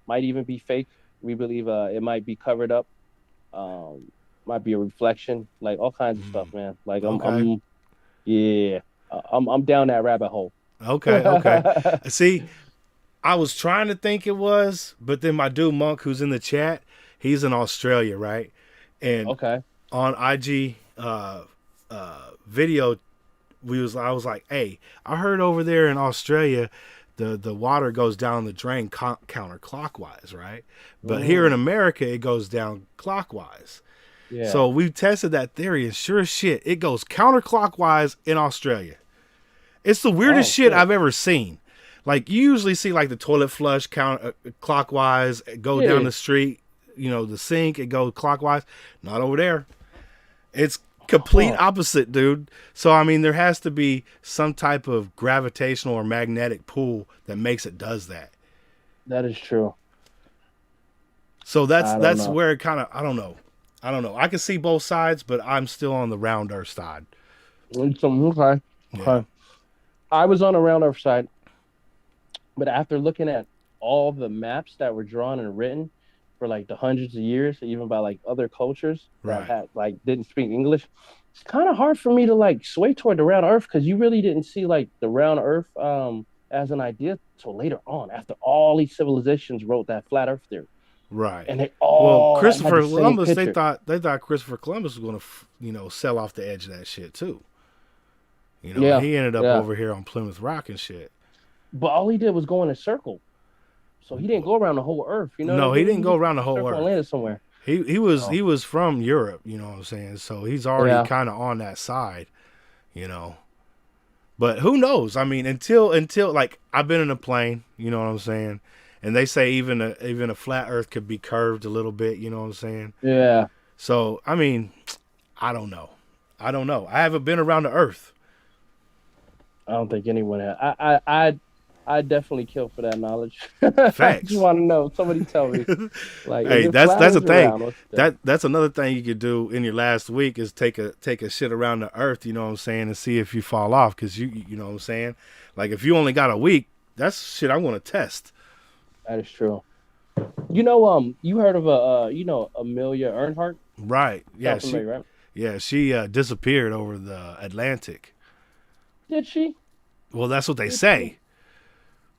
might even be fake. We believe it might be covered up, might be a reflection, like all kinds of stuff, man. Like I'm down that rabbit hole. Okay. See, I was trying to think it was, but then my dude Monk, who's in the chat, he's in Australia, right? And on IG video, I was like, hey, I heard over there in Australia the water goes down the drain counterclockwise, right? But here in America it goes down clockwise. Yeah. So we tested that theory, and sure as shit, it goes counterclockwise in Australia. It's the weirdest shit I've ever seen. Like, you usually see like the toilet flush counter clockwise, go down the street, the sink, it goes clockwise. Not over there. It's complete opposite, dude. So I mean, there has to be some type of gravitational or magnetic pull that makes it does that. That is true. So that's know. where it kind of, I don't know. I can see both sides, but I'm still on the round earth side. Okay. Yeah. I was on the round earth side, but after looking at all the maps that were drawn and written for like the hundreds of years, even by like other cultures that Right. had like didn't speak English, it's kind of hard for me to like sway toward the round earth because you really didn't see like the round earth as an idea till later on, after all these civilizations wrote that flat earth theory. Right. And they all had Christopher the same Columbus, picture. they thought Christopher Columbus was going to, sell off the edge of that shit too. Yeah, he ended up yeah. over here on Plymouth Rock and shit. But all he did was go in a circle. So he didn't go around the whole earth, No, what I he mean? didn't go just around the whole circled and earth. landed somewhere. He was from Europe, you know what I'm saying? So he's already kind of on that side, But who knows? I mean, until like, I've been in a plane, you know what I'm saying? And they say even a flat earth could be curved a little bit, you know what I'm saying? Yeah. So, I mean, I don't know. I haven't been around the earth. I don't think anyone had. I'd definitely kill for that knowledge. Facts. I just want to know. Somebody tell me. Like, Hey, if that's flat the is thing. around, what's the- That's another thing you could do in your last week is take a shit around the earth, you know what I'm saying, and see if you fall off, because you know what I'm saying. Like, if you only got a week, that's shit I want to test. That is true. You heard of Amelia Earhart? Right? Yeah. Sound familiar, right? Yeah. She disappeared over the Atlantic. Did she? Well, that's what they say.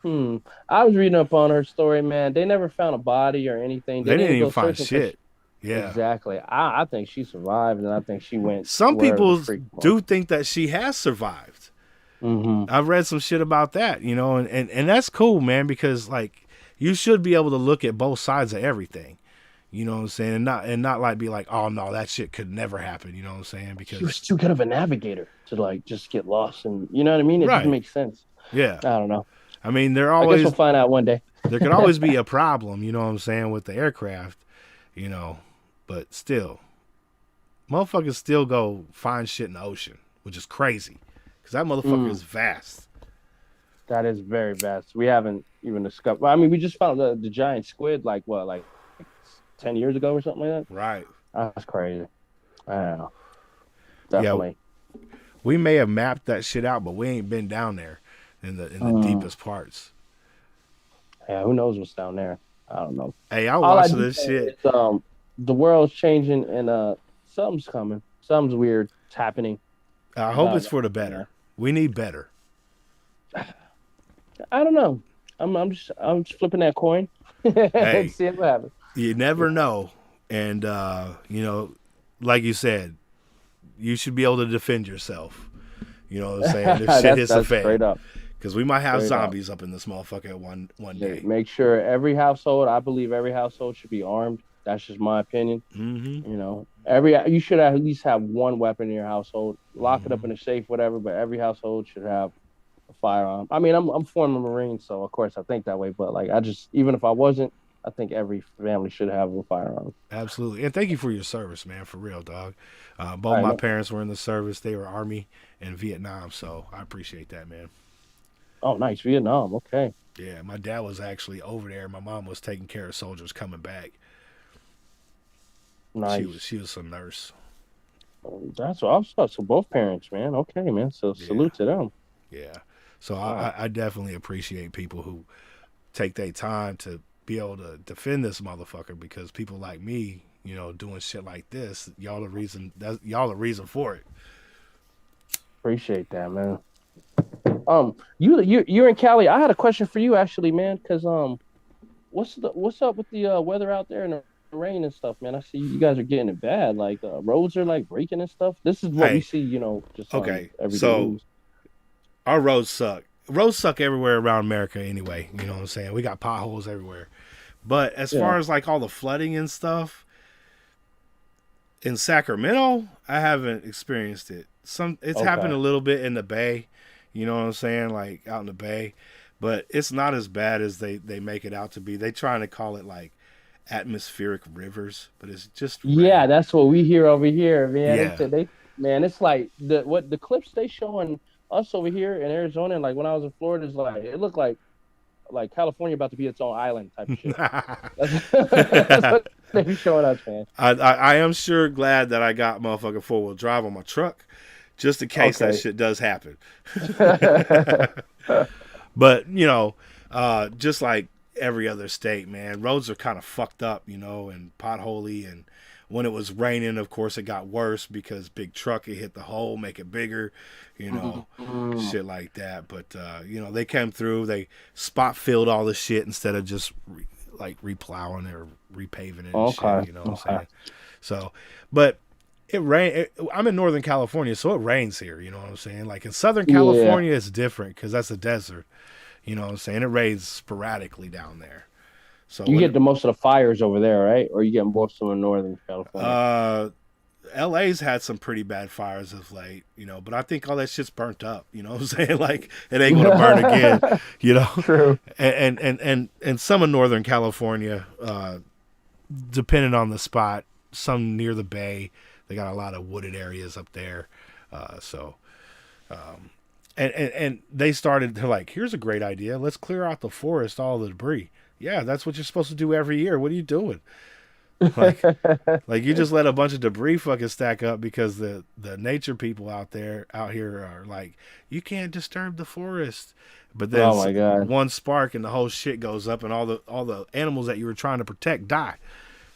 I was reading up on her story, man. They never found a body or anything. They didn't even go find searching for shit. Yeah. Exactly. I think she survived, and I think she went. Some wherever people the freak was. do think that she has survived. Mm-hmm. I've read some shit about that, and that's cool, man, because like, you should be able to look at both sides of everything. You know what I'm saying? And not like be like, oh no, that shit could never happen. You know what I'm saying? Because She was too good of a navigator to like just get lost, and you know what I mean. It Right. doesn't make sense. yeah, I don't know. I mean, there I guess always we'll find out one day. there could always be a problem. You know what I'm saying with the aircraft, but still, motherfuckers still go find shit in the ocean, which is crazy because that motherfucker is vast. That is very vast. We haven't even discovered. I mean, we just found the giant squid, like 10 years ago or something like that. Right. That's crazy. I don't know. Definitely. We may have mapped that shit out, but we ain't been down there in the deepest parts. Yeah, who knows what's down there? I don't know. Hey, I All I watched do this know shit. is, the world's changing, and something's coming. Something's weird. It's happening. I hope it's for the better. We need better. I don't know. I'm just flipping that coin Hey. and seeing what happens. You never know. And, like you said, you should be able to defend yourself. You know what I'm saying? If shit hits the Straight fan. up. Because we might have Straight up. zombies up in this motherfucker one day. Make sure every household, I believe every household should be armed. That's just my opinion. Mm-hmm. You should at least have one weapon in your household. Lock it up in a safe, whatever. But every household should have a firearm. I mean, I'm former Marine, so of course I think that way. But like, even if I wasn't, I think every family should have a firearm. Absolutely. And thank you for your service, man, for real, dog. Both my parents were in the service. They were Army in Vietnam, so I appreciate that, man. Oh, nice. Vietnam. Okay. Yeah, my dad was actually over there. My mom was taking care of soldiers coming back. Nice. She was a nurse. That's what I was. So both parents, man. Okay, man. So salute to them. Yeah. So I definitely appreciate people who take their time to be able to defend this motherfucker, because people like me, doing shit like this, y'all the reason for it. Appreciate that, man. You're in Cali. I had a question for you actually, man, because what's up with the weather out there and the rain and stuff, man? I see you guys are getting it bad. Like roads are like breaking and stuff. This is what we see, just okay. On every So news. our roads suck. Roads suck everywhere around America anyway. You know what I'm saying? We got potholes everywhere. But as far as like all the flooding and stuff, In Sacramento, I haven't experienced it. It's happened a Okay. little bit in the Bay, you know what I'm saying, like out in the Bay, but it's not as bad as they make it out to be. They trying to call it like atmospheric rivers, but it's just Yeah, rain. that's what we hear over here, man. They Yeah. said they, man, it's like the clips they showing us over here in Arizona, and like when I was in Florida, is like it looked like California about to be its own island type of shit. That's that's what they be showing us, man. I am sure glad that I got motherfucking 4-wheel drive on my truck, just in case that Okay. shit does happen. But just like every other state, man, roads are kind of fucked up, and potholy. And when it was raining, of course, it got worse because big truck it hit the hole, make it bigger, Mm, shit like that. But they came through, they spot filled all the shit instead of just like replowing or repaving it and shit. okay. You know what I'm Okay. saying? So, but it rain. I'm in Northern California, so it rains here. You know what I'm saying? Like in Southern Yeah. California, it's different because that's a desert. You know what I'm saying? It rains sporadically down there. So You when get the most of the fires over there, right? Or you get most of them in Northern California? uh LA's had some pretty bad fires of late, but I think all that shit's burnt up, you know what I'm saying? Like it ain't gonna burn again, you know. True. And some in Northern California, depending on the spot, some near the bay, they got a lot of wooded areas up there. So and they're like, here's a great idea. Let's clear out the forest, all the debris. Yeah, that's what you're supposed to do every year. What are you doing? Like like you just let a bunch of debris fucking stack up because the nature people out here are like, you can't disturb the forest. But then Oh my God. one spark and the whole shit goes up and all the animals that you were trying to protect die.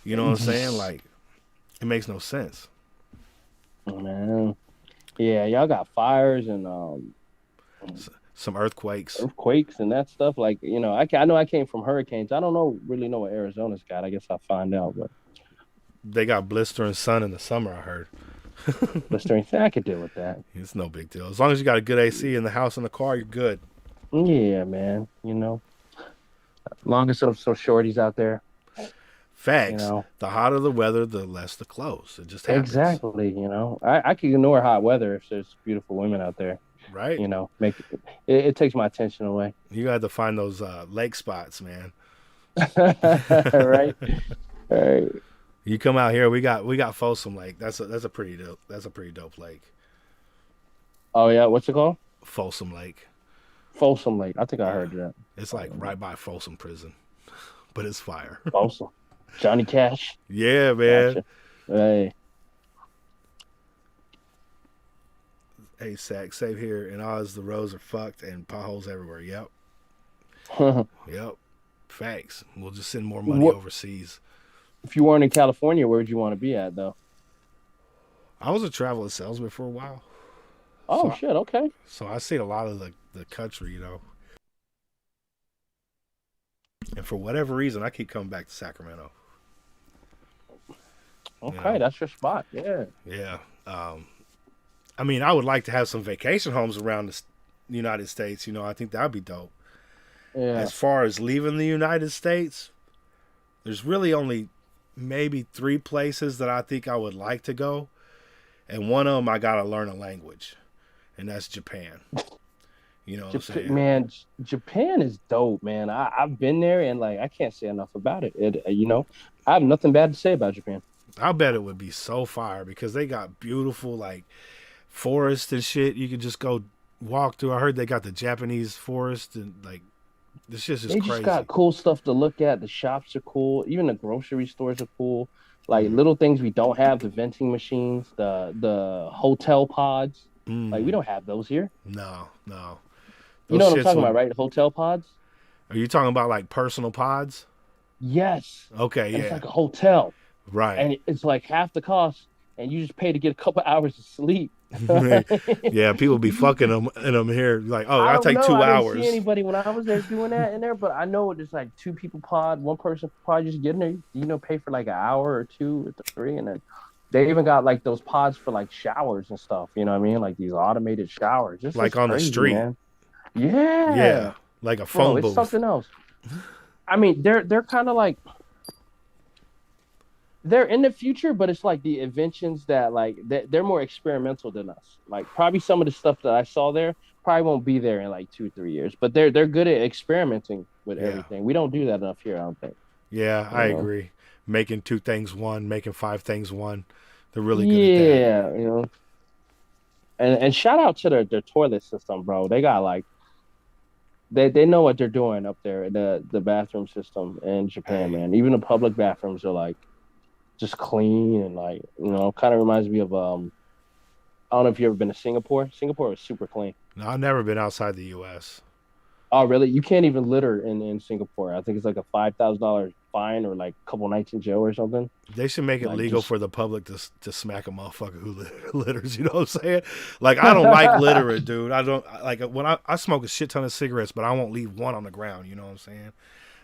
You know what I'm saying? Like it makes no sense. Man. Yeah, y'all got fires and Some earthquakes. earthquakes and that stuff. Like, I know I came from hurricanes. I don't really know what Arizona's got. I guess I'll find out, but They got blistering sun in the summer, I heard. blistering, I could deal with that. It's no big deal. As long as you got a good AC in the house and the car, you're good. Yeah, man. Long as some shorties out there, you Facts. know. The hotter the weather, the less the clothes. It just happens. Exactly, I can ignore hot weather if there's beautiful women out there. Right? Make it takes my attention away. You got to find those lake spots, man. Right? Right. You come out here, we got Folsom Lake. That's a pretty dope lake. Oh yeah, what's it called? Folsom Lake. Folsom Lake. I think I Yeah. heard that. It's like right by Folsom Prison, but it's fire. Folsom. Johnny Cash. Yeah, man. Gotcha. Hey. Hey, Sack, save here in Oz. The roads are fucked and potholes everywhere. Yep, yep. Facts. We'll just send more money What overseas. if you weren't in California, where would you want to be at though? I was a traveling salesman for a while, Oh so shit, okay. so I seen a lot of the country, And for whatever reason, I keep coming back to Sacramento. Okay, that's your spot. Yeah. Yeah. I mean, I would like to have some vacation homes around the United States. I think that'd be dope. Yeah. As far as leaving the United States, there's really only maybe 3 places that I think I would like to go. And one of them, I got to learn a language. And that's Japan. You know what I'm saying? Man, Japan is dope, man. I've been there and like I can't say enough about it. I have nothing bad to say about Japan. I bet it would be so fire because they got beautiful like forests and shit. You could just go walk through. I heard they got the Japanese forest and like this shit's just They just crazy. got cool stuff to look at. The shops are cool. Even the grocery stores are cool. Like Mm. little things we don't have, the vending machines, the hotel pods. Like we Mm. don't have those here. No. You Those know what I'm shits talking would. about, right? Hotel pods? Are you talking about like personal pods? Yes. Okay, And it's yeah, like a hotel. right. And it's like half the cost. And you just pay to get a couple hours of sleep. Right? Yeah, people be fucking them in them here. Like, oh, I I'll don't take know. 2 I didn't see hours. anybody when I was there doing that in there, but I know it's like 2 people pod, 1 person pod, just get in there, pay for like an hour or 2 or 3. And then they even got like those pods for like showers and stuff. You know what I mean? Like these automated showers. This Like is on the crazy, street. man. Yeah. Yeah, like a Bro, phone it's booth. something else. I mean, they're kind of like they're in the future, but it's like the inventions that like they're more experimental than us. Like probably some of the stuff that I saw there probably won't be there in like 2 3 years. But they're good at experimenting with Yeah. everything. We don't do that enough here, I don't think. Yeah, You I know. agree. Making two things one, making five things one. They're really good at that. Yeah, you know. And shout out to their toilet system, bro. They got like they know what they're doing up there. The bathroom system in Japan, Hey, man. Even the public bathrooms are like just clean and like kind of reminds me of I don't know if you ever been to Singapore. Singapore was super clean. no, I've never been outside the U.S. Oh, really? You can't even litter in Singapore. I think it's like a $5,000 fine or like a couple nights in jail or something. They should make it Like legal just for the public to smack a motherfucker who litters. You know what I'm saying? Like I don't like littering, dude. I don't like when I smoke a shit ton of cigarettes, but I won't leave one on the ground. You know what I'm saying?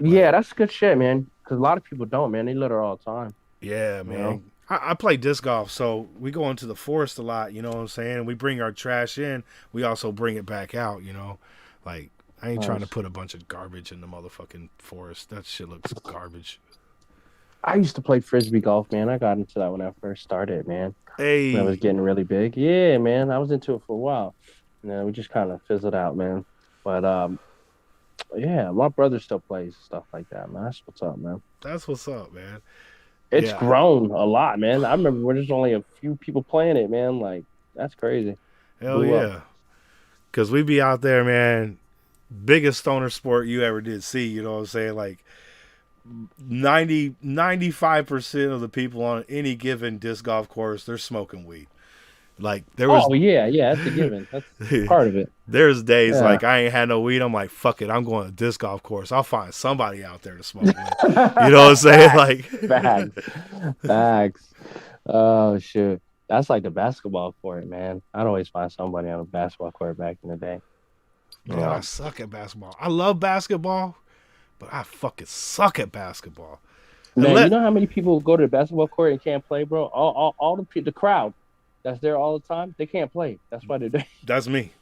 yeah, Like that's good shit, man. Because a lot of people don't, man. They litter all the time. yeah, You know. man. I play disc golf, so we go into the forest a lot. You know what I'm saying? We bring our trash in. We also bring it back out. You know, like I ain't trying to Nice. put a bunch of garbage in the motherfucking forest. That shit looks garbage. I used to play frisbee golf, man. I got into that when I first started, man. When I was Hey, getting really big. Yeah, man. I was into it for a while. And then we just kind of fizzled out, man. But yeah, my brother still plays stuff like that, man. That's what's up, man. that's what's up, man. It's Yeah, grown a lot, man. I remember when there's only a few people playing it, man. Like that's crazy. hell Blew up. yeah. Cause we be out there, man. Biggest stoner sport you ever did see. You know what I'm saying? Like 95% of the people on any given disc golf course, they're smoking weed. Like there was Oh yeah, yeah. That's a given. That's part of it. there's days Yeah. like I ain't had no weed. I'm like, fuck it, I'm going to disc golf course. I'll find somebody out there to smoke with. You know what I'm saying? Like Bags. Bags. Oh shoot. That's like the basketball court, man. I'd always find somebody on a basketball court back in the day. man, I suck at basketball. I love basketball, but I fucking suck at basketball. And Man, you let know how many people go to the basketball court and can't play, bro? All the crowd that's there all the time, they can't play. That's why they're there. that's me.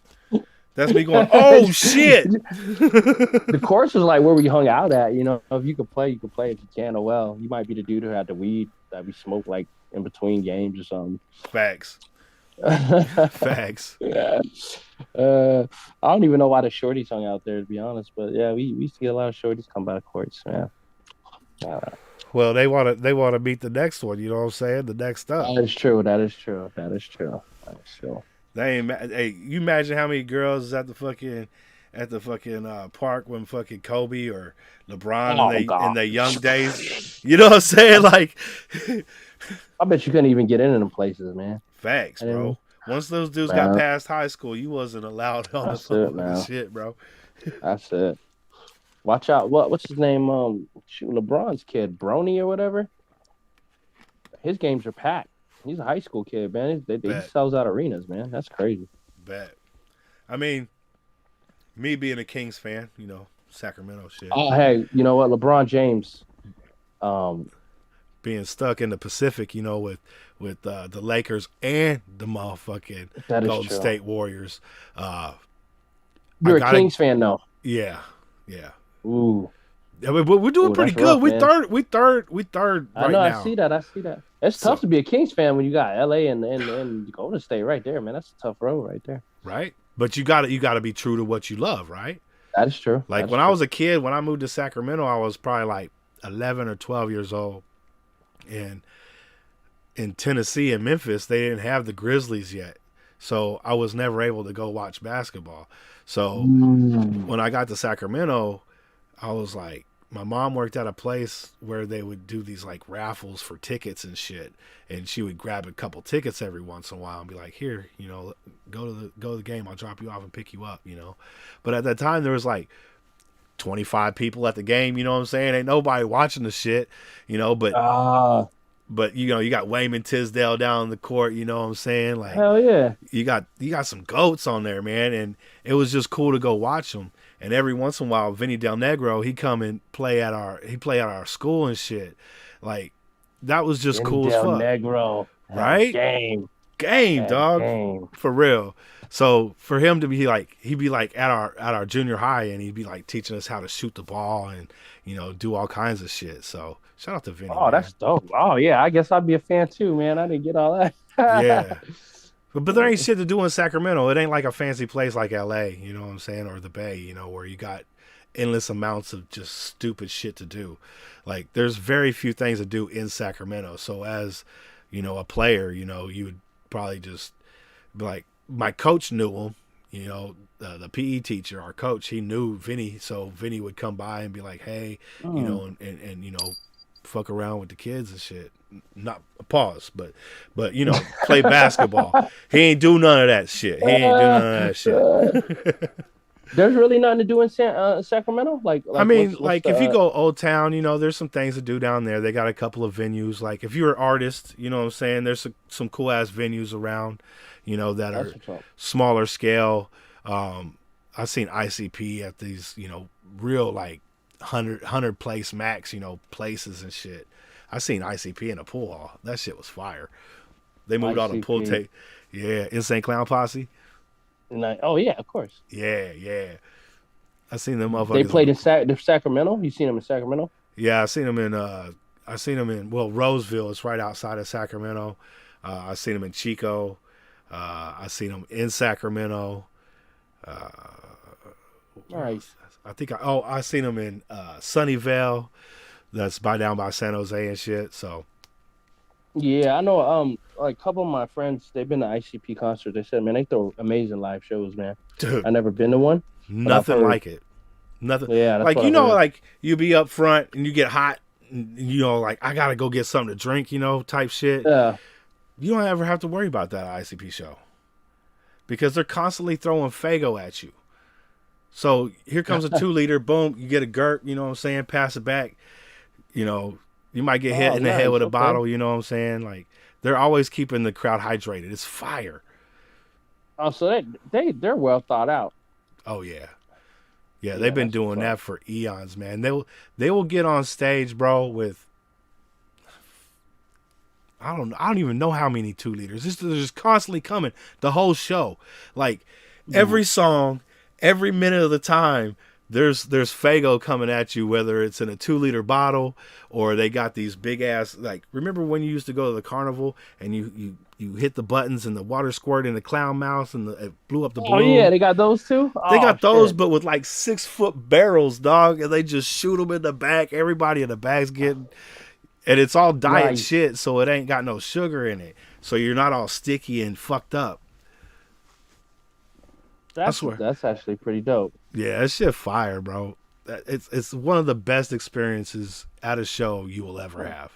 That's me going, oh shit. The course is like where we hung out at. You know, if you could play, you could play. If you can't, oh well. You might be the dude who had the weed that we smoked like in between games or something. Facts. Facts. Yeah. I don't even know why the shorties hung out there, to be honest. But yeah, we used to get a lot of shorties come by the courts, man. Well, they wanna meet the next one, you know what I'm saying? The next up. That is true. That is true. That is true. That is true. They ain't hey, you imagine how many girls is at the fucking park when fucking Kobe or LeBron Oh, in God. their young days. You know what I'm saying? Like I bet you couldn't even get into them places, man. facts, I didn't- bro. Once those dudes Man. got past high school, you wasn't allowed on That's the it, man. shit, bro. That's it. Watch out. What's his name? Shoot, LeBron's kid, Brony or whatever. His games are packed. He's a high school kid, man. He Bet. sells out arenas, man. That's crazy. Bet. I mean, me being a Kings fan, you know, Sacramento shit. Oh, hey, you know what? LeBron James. Being stuck in the Pacific, you know, with the Lakers and the motherfucking That is Golden true. State Warriors. You're a gotta- Kings fan, though. Yeah. Ooh, I mean, we're doing Ooh, pretty that's good. rough, we man. third. We third I right know. now. I see that. I see that. It's So- tough to be a Kings fan when you got LA and Golden State right there, man. That's a tough road right there. Right? But you gotta be true to what you love, right? That is true. Like That's when true. I was a kid, when I moved to Sacramento, I was probably like 11 or 12 years old, and in Tennessee and Memphis, they didn't have the Grizzlies yet, so I was never able to go watch basketball. So when I got to Sacramento, I was like, my mom worked at a place where they would do these like raffles for tickets and shit, and she would grab a couple tickets every once in a while and be like, here, you know, go to the game, I'll drop you off and pick you up, you know. But at that time there was like 25 people at the game, you know what I'm saying? Ain't nobody watching the shit, you know, but you know, you got Wayman Tisdale down in the court, you know what I'm saying? Like hell yeah. you got some goats on there, man, and it was just cool to go watch them. And every once in a while, Vinny Del Negro, he come and play at our school and shit. Like that was just cool as Del fuck, Negro. right? Game. Game, dog, Game. for real. So for him to be like, he'd be like at our junior high, and he'd be like teaching us how to shoot the ball and do all kinds of shit. So shout out to Vinny, Oh, man. that's dope. Oh yeah, I guess I'd be a fan too, man. I didn't get all that. Yeah. But there ain't shit to do in Sacramento. It ain't like a fancy place like LA, you know what I'm saying, or the Bay, where you got endless amounts of just stupid shit to do. Like there's very few things to do in Sacramento. So as, a player, you would probably just be like, my coach knew him, the PE teacher, our coach, he knew Vinny, so Vinny would come by and be like, hey, and fuck around with the kids and shit. Not pause, but play basketball. He ain't do none of that shit. He ain't do none of that shit. There's really nothing to do in Sacramento. I mean, what's if you go Old Town, there's some things to do down there. They got a couple of venues. Like if you're an artist, you know what I'm saying. There's some cool ass venues around, that are smaller scale. I've seen ICP at these, real like 100 place max, places and shit. I seen ICP in a pool hall. That shit was fire. They moved all the pool tape. Yeah, Insane Clown Posse. Oh yeah, of course. Yeah. I seen them motherfuckers. They played in Sacramento. You seen them in Sacramento? Yeah, I seen them in Roseville. It's right outside of Sacramento. I seen them in Chico. I seen them in Sacramento. Nice. I seen them in Sunnyvale. That's down by San Jose and shit. So yeah, I know. Like a couple of my friends, they've been to ICP concerts. They said, man, they throw amazing live shows, man. dude, I never been to one. nothing like it. Nothing. Yeah, that's like what I heard. like you be up front and you get hot. And, like I gotta go get something to drink. Type shit. Yeah. You don't ever have to worry about that at ICP show because they're constantly throwing Fago at you. So here comes a 2-liter. Boom, you get a gurk. You know what I'm saying? Pass it back. You might get hit in the head with a bottle. You know what I'm saying? Like they're always keeping the crowd hydrated. It's fire. Oh, so they're well thought out. Oh yeah. Yeah, they've been doing that for eons, man. They will get on stage, bro, with I don't even know how many 2-liters. They're just constantly coming the whole show. Like every song, every minute of the time, there's Fago coming at you, whether it's in a 2-liter bottle or they got these big ass, like, remember when you used to go to the carnival and you hit the buttons and the water squirted in the clown mouth and it blew up the balloon? Oh yeah, they got those too. They got those, shit. but with like 6-foot barrels, dog, and they just shoot them in the back. Everybody in the back's getting, and it's all diet shit, so it ain't got no sugar in it, so you're not all sticky and fucked up. I swear. That's actually pretty dope. Yeah, that shit fire, bro. It's one of the best experiences at a show you will ever have.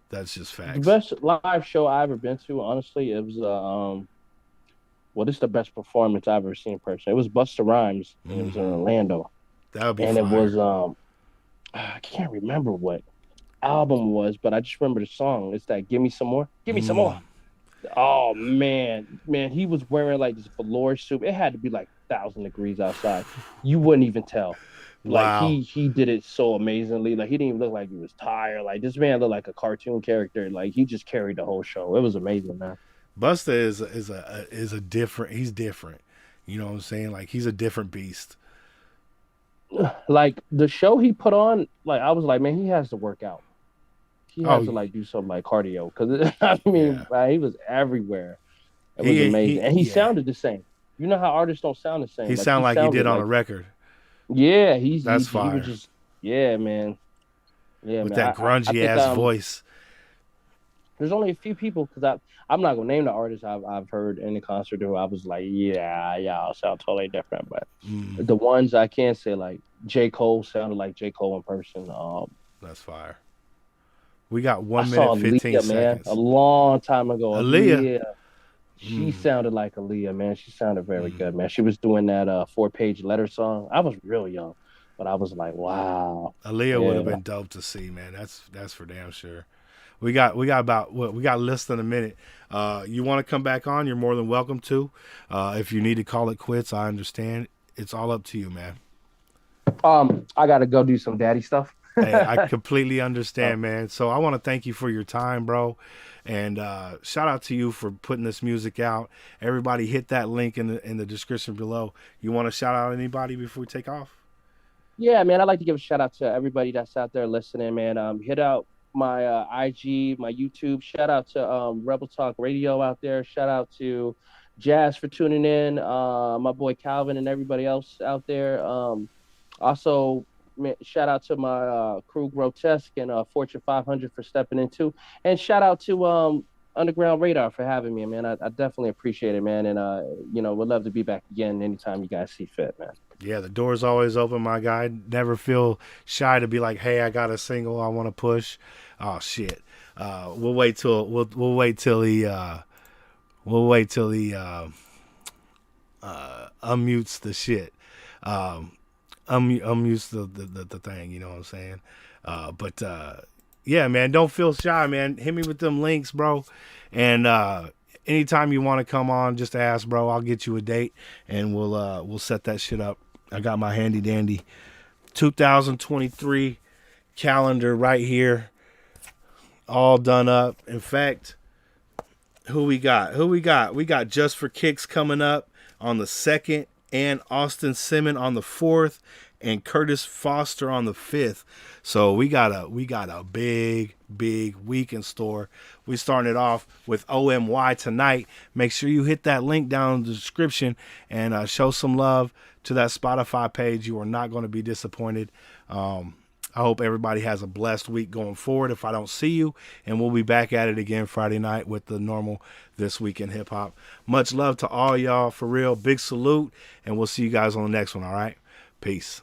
That's just facts. The best live show I ever been to, honestly, it was this is the best performance I've ever seen in person. It was Busta Rhymes. And it was in Orlando. That would be and fire. It was I can't remember what album it was, but I just remember the song. It's that Give Me Some More. Give me some more. Oh man, he was wearing like this velour suit. It had to be like 1,000 degrees outside. You wouldn't even tell. Like Wow. he did it so amazingly. Like he didn't even look like he was tired. Like this man looked like a cartoon character. Like he just carried the whole show. It was amazing, man. Busta is a different. He's different. You know what I'm saying? Like he's a different beast. Like the show he put on, like I was like, man, he has to work out. He has to like do something like cardio because I mean, man, he was everywhere. It was amazing, and he sounded the same. You know how artists don't sound the same. He sounded like he did on a record. Yeah, that's fire. He was just, man. Yeah, with man. that grungy ass voice. There's only a few people because I'm not gonna name the artists I've heard in the concert who I was like, y'all sound totally different. But the ones I can say, like J. Cole sounded like J. Cole in person. That's fire. We got 1 minute 15 seconds. Man, a long time ago. Aaliyah. She sounded like Aaliyah, man. She sounded very good, man. She was doing that 4-page letter song. I was real young, but I was like, wow. Aaliyah would have been dope to see, man. That's for damn sure. We got less than a minute. You want to come back on? You're more than welcome to. If you need to call it quits, I understand. It's all up to you, man. I gotta go do some daddy stuff. Hey, I completely understand, man. So I want to thank you for your time, bro. And shout out to you for putting this music out. Everybody hit that link in the description below. You want to shout out anybody before we take off? Yeah, man, I'd like to give a shout out to everybody that's out there listening, man. Hit out my IG, my YouTube. Shout out to Rebel Talk Radio out there. Shout out to Jazz for tuning in. My boy Calvin and everybody else out there. Also, man, shout out to my crew Grotesque and Fortune 500 for stepping in too. And shout out to Underground Radar for having me, man. I definitely appreciate it, man. And would love to be back again anytime you guys see fit, man. Yeah, the door's always open, my guy. Never feel shy to be like, "Hey, I got a single I want to push." Oh shit. We'll wait till he unmutes the shit. Unmutes the thing. You know what I'm saying? Yeah, man, don't feel shy, man. Hit me with them links, bro. And anytime you want to come on, just ask, bro. I'll get you a date, and we'll set that shit up. I got my handy dandy 2023 calendar right here, all done up. In fact, who we got? We got Just for Kicks coming up on the 2nd, and Austin Simmons on the 4th, and Curtis Foster on the 5th. So we got a big week in store. We starting it off with O.M.Y tonight. Make sure you hit that link down in the description and show some love to that Spotify page. You are not going to be disappointed. I hope everybody has a blessed week going forward if I don't see you. And we'll be back at it again Friday night with the normal This Week in Hip Hop. Much love to all y'all, for real. Big salute. And we'll see you guys on the next one, all right? Peace.